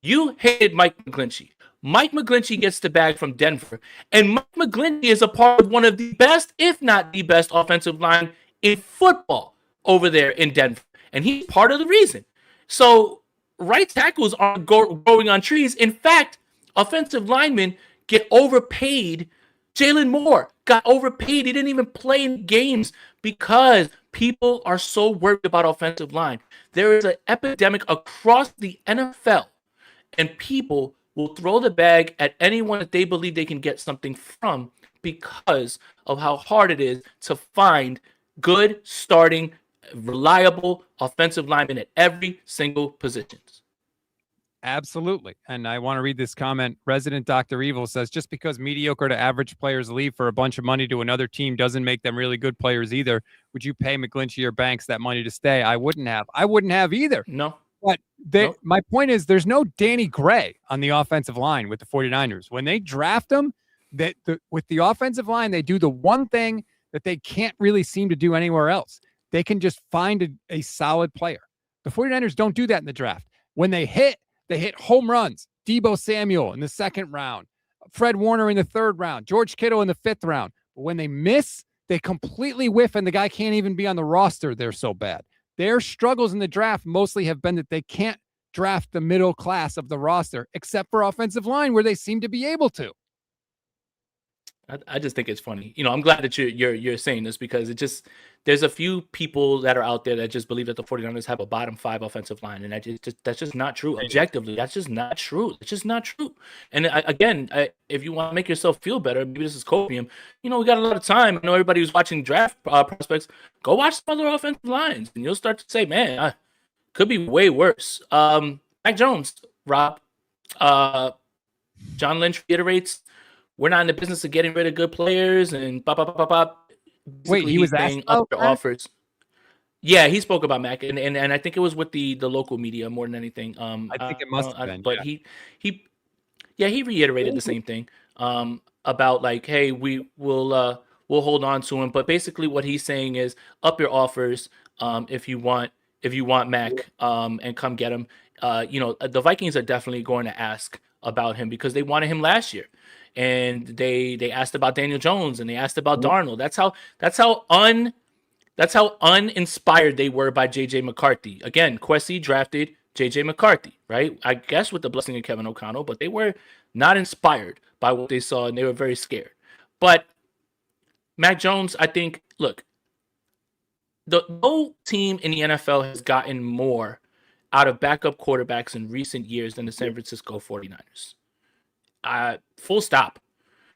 You hated Mike McGlinchey. Mike McGlinchey gets the bag from Denver, and Mike McGlinchey is a part of one of the best, if not the best, offensive line in football over there in Denver. And he's part of the reason. So right tackles aren't growing on trees. In fact, offensive linemen get overpaid. Jalen Moore got overpaid. He didn't even play in games because people are so worried about offensive line. There is an epidemic across the NFL, and people will throw the bag at anyone that they believe they can get something from because of how hard it is to find good, starting, reliable offensive linemen at every single position. Absolutely. And I want to read this comment. Resident Dr. Evil says, just because mediocre to average players leave for a bunch of money to another team doesn't make them really good players either. Would you pay McGlinchey or Banks that money to stay? I wouldn't have. I wouldn't have either. No. But my point is, there's no Danny Gray on the offensive line with the 49ers. When they draft them, with the offensive line, they do the one thing that they can't really seem to do anywhere else. They can just find a solid player. The 49ers don't do that in the draft. When they hit home runs. Deebo Samuel in the 2nd round, Fred Warner in the 3rd round, George Kittle in the 5th round. But when they miss, they completely whiff, and the guy can't even be on the roster. They're so bad. Their struggles in the draft mostly have been that they can't draft the middle class of the roster, except for offensive line, where they seem to be able to. I just think it's funny. You know, I'm glad that you're saying this because there's a few people that are out there that just believe that the 49ers have a bottom 5 offensive line, and that's just not true. Objectively, that's just not true. It's just not true. And if you want to make yourself feel better, maybe this is copium. You know, we got a lot of time. I know everybody who's watching draft prospects. Go watch some other offensive lines, and you'll start to say, man, could be way worse. Mac Jones, Rob, John Lynch reiterates, we're not in the business of getting rid of good players and Wait, he was asked about offers. Yeah, he spoke about Mac, and I think it was with the local media more than anything. I think it must have been. But yeah. he reiterated the same thing about, like, hey, we'll hold on to him. But basically, what he's saying is up your offers if you want Mac and come get him. You know, the Vikings are definitely going to ask about him because they wanted him last year. And they asked about Daniel Jones and they asked about Darnold. That's how uninspired they were by JJ McCarthy. Again, Kwesi drafted JJ McCarthy, right? I guess with the blessing of Kevin O'Connell, but they were not inspired by what they saw and they were very scared. But Mac Jones, I think, look, no team in the NFL has gotten more out of backup quarterbacks in recent years than the San Francisco 49ers. Full stop.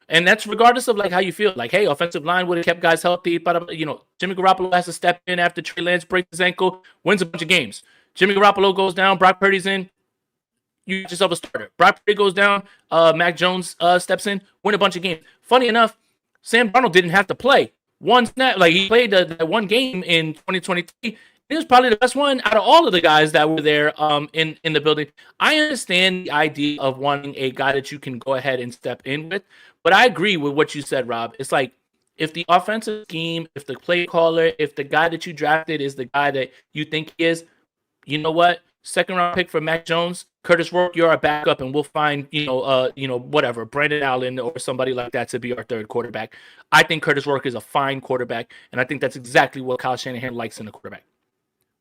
And that's regardless of like how you feel. Like, hey, offensive line would have kept guys healthy, but Jimmy Garoppolo has to step in after Trey Lance breaks his ankle, wins a bunch of games. Jimmy Garoppolo goes down, Brock Purdy's in, you get yourself a starter. Brock Purdy goes down, Mac Jones steps in, win a bunch of games. Funny enough, Sam Darnold didn't have to play one snap. Like, he played the one game in 2023. He was probably the best one out of all of the guys that were there in the building. I understand the idea of wanting a guy that you can go ahead and step in with, but I agree with what you said, Rob. It's like, if the offensive scheme, if the play caller, if the guy that you drafted is the guy that you think he is, you know what? Second round pick for Mac Jones, Curtis Rourke, you're our backup, and we'll find whatever, Brandon Allen or somebody like that to be our third quarterback. I think Curtis Rourke is a fine quarterback, and I think that's exactly what Kyle Shanahan likes in a quarterback.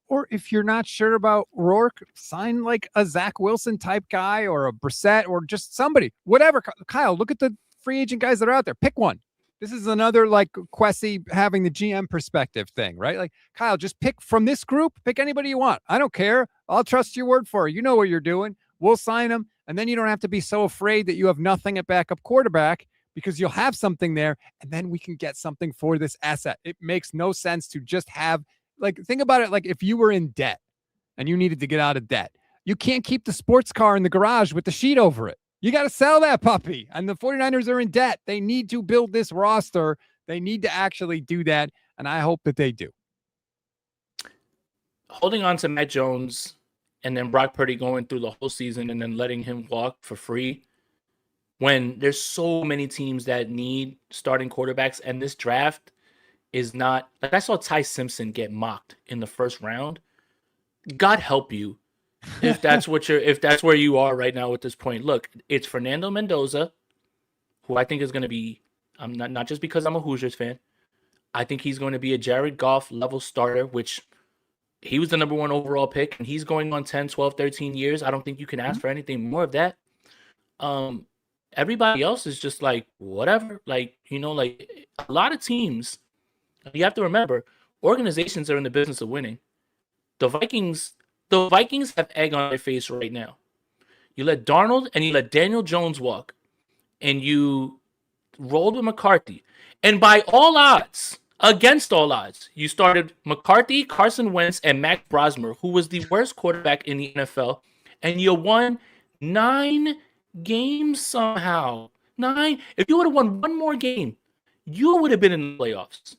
Or if you're not sure about Rourke, sign like a Zach Wilson type guy or a Brissett or just somebody, whatever. Kyle, look at the free agent guys that are out there. Pick one. This is another like Kwesi having the GM perspective thing, right? Like, Kyle, just pick from this group. Pick anybody you want. I don't care. I'll trust your word for it. You know what you're doing. We'll sign them. And then you don't have to be so afraid that you have nothing at backup quarterback, because you'll have something there. And then we can get something for this asset. It makes no sense to just have, like, think about it. Like, if you were in debt and you needed to get out of debt, you can't keep the sports car in the garage with the sheet over it. You got to sell that puppy. And the 49ers are in debt. They need to build this roster. They need to actually do that. And I hope that they do. Holding on to Matt Jones and then Brock Purdy going through the whole season and then letting him walk for free, when there's so many teams that need starting quarterbacks, and this draft is not, like, I saw Ty Simpson get mocked in the first round. God help you if that's where you are right now at this point. Look, it's Fernando Mendoza, who I think is going to be, I'm not just because I'm a Hoosiers fan, I think he's going to be a Jared Goff level starter, which he was the number one overall pick, and he's going on 10, 12, 13 years. I don't think you can ask for anything more of that. Everybody else is just like, whatever. Like, like, a lot of teams, you have to remember, organizations are in the business of winning. The Vikings have egg on their face right now. You let Darnold and you let Daniel Jones walk, and you rolled with McCarthy. And by all odds, against all odds, you started McCarthy, Carson Wentz, and Mac Brosmer, who was the worst quarterback in the NFL, and you won 9 games somehow. 9. If you would have won one more game, you would have been in the playoffs.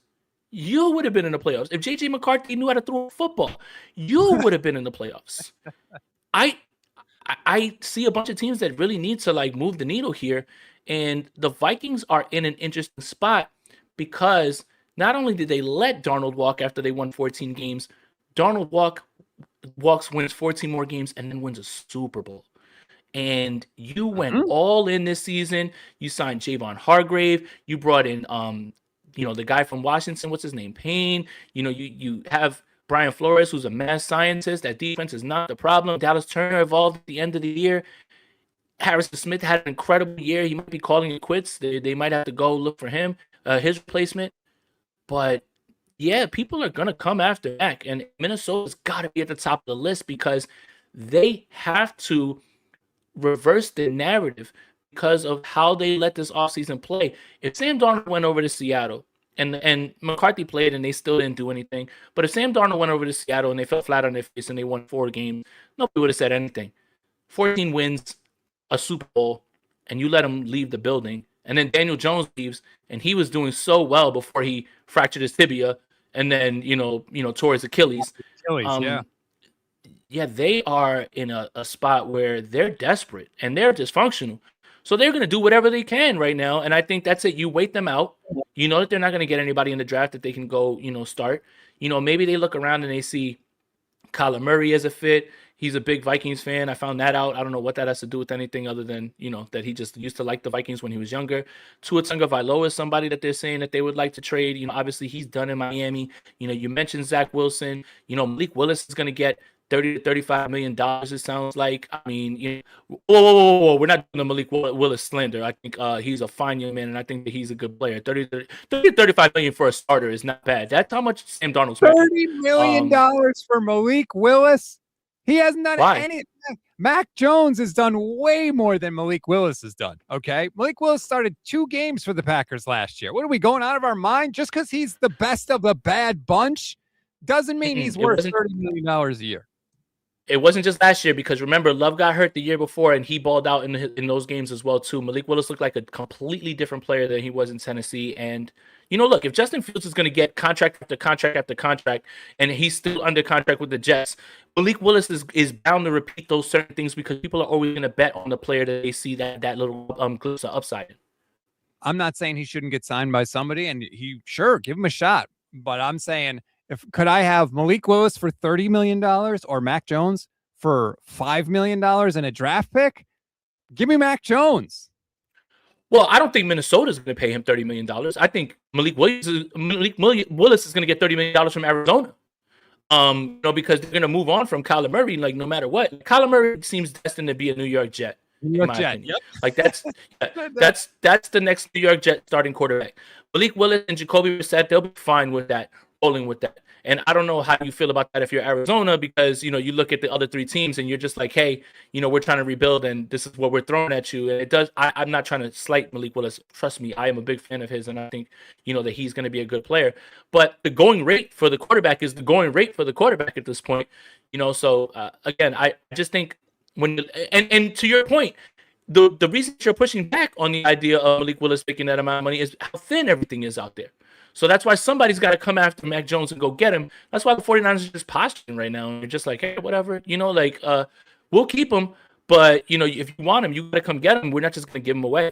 You would have been in the playoffs. If J.J. McCarthy knew how to throw a football, you would have been in the playoffs. I see a bunch of teams that really need to, like, move the needle here, and the Vikings are in an interesting spot because not only did they let Darnold walk after they won 14 games, Darnold wins 14 more games, and then wins a Super Bowl. And you went all in this season. You signed Javon Hargrave. You brought in the guy from Washington, what's his name? Payne. You have Brian Flores, who's a mad scientist. That defense is not the problem. Dallas Turner evolved at the end of the year. Harrison Smith had an incredible year. He might be calling it quits. They might have to go look for him, his replacement. But yeah, people are going to come after Mac. And Minnesota's got to be at the top of the list because they have to reverse the narrative because of how they let this offseason play. If Sam Darnold went over to Seattle and McCarthy played and they still didn't do anything, but if Sam Darnold went over to Seattle and they fell flat on their face and they won 4 games, nobody would have said anything. 14 wins, a Super Bowl, and you let him leave the building. And then Daniel Jones leaves, and he was doing so well before he fractured his tibia and then, tore his Achilles. Yeah, they are in a spot where they're desperate and they're dysfunctional. So they're going to do whatever they can right now. And I think that's it. You wait them out. You know that they're not going to get anybody in the draft that they can go, start. Maybe they look around and they see Kyler Murray as a fit. He's a big Vikings fan. I found that out. I don't know what that has to do with anything other than, that he just used to like the Vikings when he was younger. Tua Tagovailoa is somebody that they're saying that they would like to trade. Obviously he's done in Miami. You mentioned Zach Wilson. Malik Willis is going to get $30 to $35 million, it sounds like. I mean, whoa. We're not doing the Malik Willis slander. I think he's a fine young man, and I think that he's a good player. 30 to $35 million for a starter is not bad. That's how much Sam Darnold's making. $30 million for Malik Willis? He hasn't done anything. Mac Jones has done way more than Malik Willis has done. Okay. Malik Willis started 2 games for the Packers last year. What are we going out of our mind? Just because he's the best of the bad bunch doesn't mean he's worth $30 million a year. It wasn't just last year, because remember, Love got hurt the year before and he balled out in those games as well too. Malik Willis looked like a completely different player than he was in Tennessee. And look, if Justin Fields is going to get contract after contract after contract, and he's still under contract with the Jets, Malik Willis is bound to repeat those certain things, because people are always going to bet on the player that they see that little glimpse of upside. I'm not saying he shouldn't get signed by somebody, and give him a shot. But I'm saying, could I have Malik Willis for $30 million or Mac Jones for $5 million and a draft pick? Give me Mac Jones. Well, I don't think Minnesota's going to pay him $30 million. I think Malik Willis is going to get $30 million from Arizona. Because they're going to move on from Kyler Murray, like, no matter what. Kyler Murray seems destined to be a New York Jet. New York Jet. Yep. Like that's the next New York Jet starting quarterback. Malik Willis and Jacoby Brissett, they'll be fine with that, rolling with that. And I don't know how you feel about that if you're Arizona, because you look at the other 3 teams and you're just like, hey, we're trying to rebuild and this is what we're throwing at you. And it does. I'm not trying to slight Malik Willis. Trust me, I am a big fan of his, and I think that he's going to be a good player. But the going rate for the quarterback is the going rate for the quarterback at this point. So again, I just think and to your point, the reason you're pushing back on the idea of Malik Willis making that amount of money is how thin everything is out there. So that's why somebody's got to come after Mac Jones and go get him. That's why the 49ers are just posturing right now. And you're just like, hey, whatever, we'll keep him. But, if you want him, you got to come get him. We're not just going to give him away.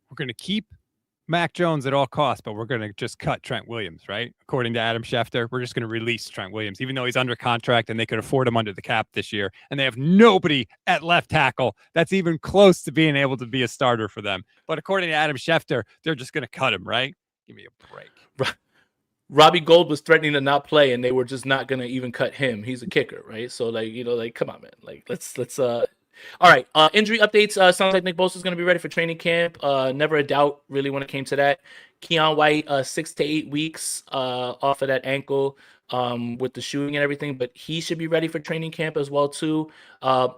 We're going to keep Mac Jones at all costs, but we're going to just cut Trent Williams, right? According to Adam Schefter, we're just going to release Trent Williams, even though he's under contract and they could afford him under the cap this year. And they have nobody at left tackle that's even close to being able to be a starter for them. But according to Adam Schefter, they're just going to cut him, right? Give me a break. Robbie Gould was threatening to not play, and they were just not going to even cut him. He's a kicker, right? So, come on, man. Let's all right. Injury updates. Sounds like Nick Bosa is going to be ready for training camp. Never a doubt, really, when it came to that. Keon White, 6 to 8 weeks off of that ankle with the shooting and everything, but he should be ready for training camp as well too.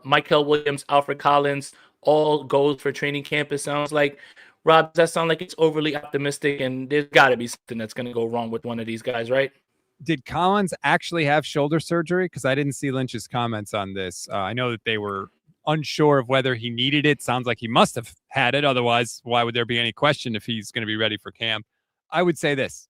Michael Williams, Alfred Collins, all goes for training camp. It sounds like. Rob, does that sound like it's overly optimistic? And there's got to be something that's going to go wrong with one of these guys, right? Did Collins actually have shoulder surgery? Because I didn't see Lynch's comments on this. I know that they were unsure of whether he needed it. Sounds like he must have had it. Otherwise, why would there be any question if he's going to be ready for camp? I would say this.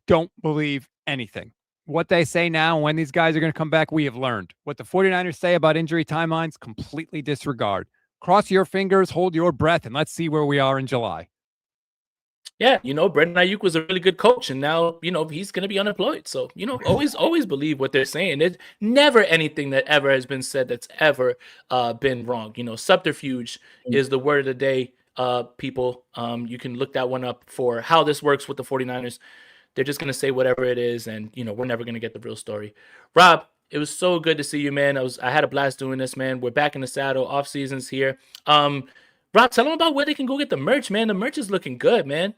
Don't believe anything. What they say now, when these guys are going to come back, we have learned. What the 49ers say about injury timelines, completely disregard. Cross your fingers, hold your breath, and let's see where we are in July. Yeah, Brandon Aiyuk was a really good coach, and now, he's going to be unemployed. So, always believe what they're saying. There's never anything that ever has been said that's ever been wrong. Subterfuge is the word of the day, people. You can look that one up for how this works with the 49ers. They're just going to say whatever it is, and, we're never going to get the real story. Rob, it was so good to see you, man. I had a blast doing this, man. We're back in the saddle. Off season's here. Rob, tell them about where they can go get the merch, man. The merch is looking good, man.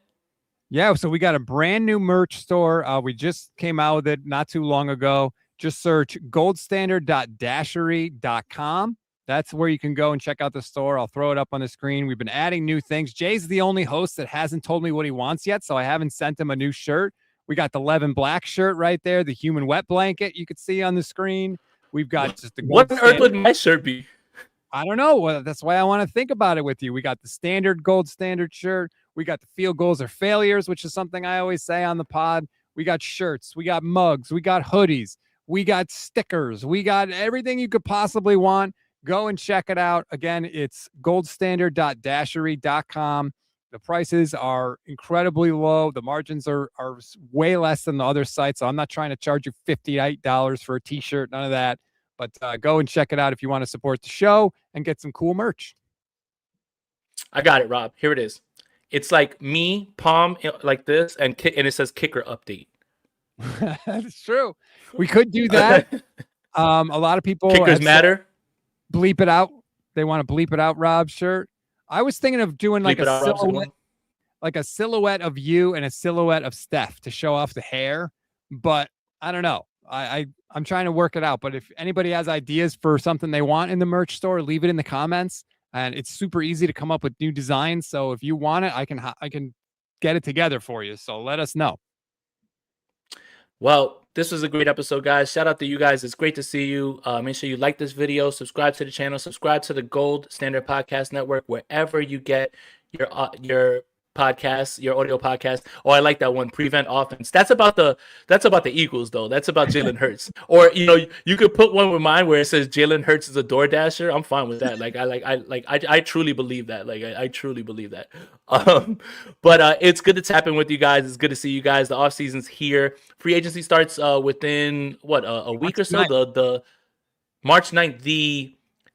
Yeah, so we got a brand new merch store. We just came out with it not too long ago. Just search goldstandard.dashery.com. That's where you can go and check out the store. I'll throw it up on the screen. We've been adding new things. Jay's the only host that hasn't told me what he wants yet, so I haven't sent him a new shirt. We got the Levin Black shirt right there, the human wet blanket you could see on the screen. We've got just the what on earth would my shirt be? I don't know. Well, that's why I want to think about it with you. We got the standard gold standard shirt. We got the field goals or failures, which is something I always say on the pod. We got shirts. We got mugs. We got hoodies. We got stickers. We got everything you could possibly want. Go and check it out. Again, it's goldstandard.dashery.com. The prices are incredibly low. The margins are way less than the other sites. So I'm not trying to charge you $58 for a t-shirt, none of that. But go and check it out if you want to support the show and get some cool merch. I got it, Rob. Here it is. It's like me, palm like this, and it says kicker update. That's true. We could do that. A lot of people kickers matter. Bleep it out. They want to bleep it out, Rob's shirt. I was thinking of doing like a silhouette of you and a silhouette of Steph to show off the hair, but I don't know. I'm trying to work it out. But if anybody has ideas for something they want in the merch store, leave it in the comments. And it's super easy to come up with new designs. So if you want it, I can get it together for you. So let us know. Well, this was a great episode, guys. Shout out to you guys. It's great to see you. Make sure you like this video, subscribe to the channel, subscribe to the Gold Standard Podcast Network, wherever you get your podcasts, your audio podcast. Oh, I like that one. Prevent offense. That's about the Eagles, though. That's about Jalen Hurts. Or you could put one with mine where it says Jalen Hurts is a door dasher. I'm fine with that. I truly believe that. I truly believe that. But it's good to tap in with you guys. It's good to see you guys. The off season's here. Free agency starts within a week or so. The March 9th,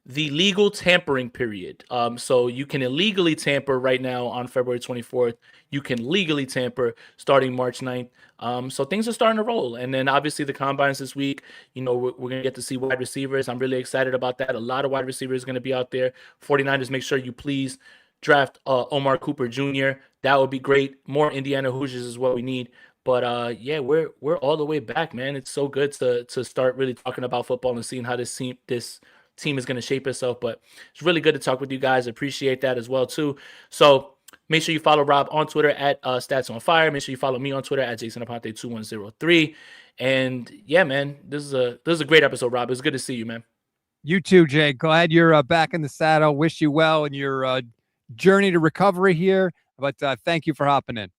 the legal tampering period. So you can illegally tamper right now on February 24th. You can legally tamper starting March 9th. So things are starting to roll. And then obviously the combines this week, we're going to get to see wide receivers. I'm really excited about that. A lot of wide receivers going to be out there. 49ers, make sure you please draft Omar Cooper Jr. That would be great. More Indiana Hoosiers is what we need. But yeah, we're all the way back, man. It's so good to start really talking about football and seeing how this team is going to shape itself. But it's really good to talk with you guys. Appreciate that as well too. So make sure you follow Rob on Twitter at Stats on Fire. Make sure you follow me on Twitter at Jason Aponte 2103. And yeah, man, this is a great episode, Rob. It's good to see you, man. You too, Jay. Glad you're back in the saddle. Wish you well in your journey to recovery here. But thank you for hopping in.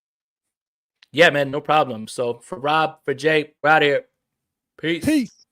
Yeah, man, no problem. So for Rob, for Jay, we're out of here. Peace.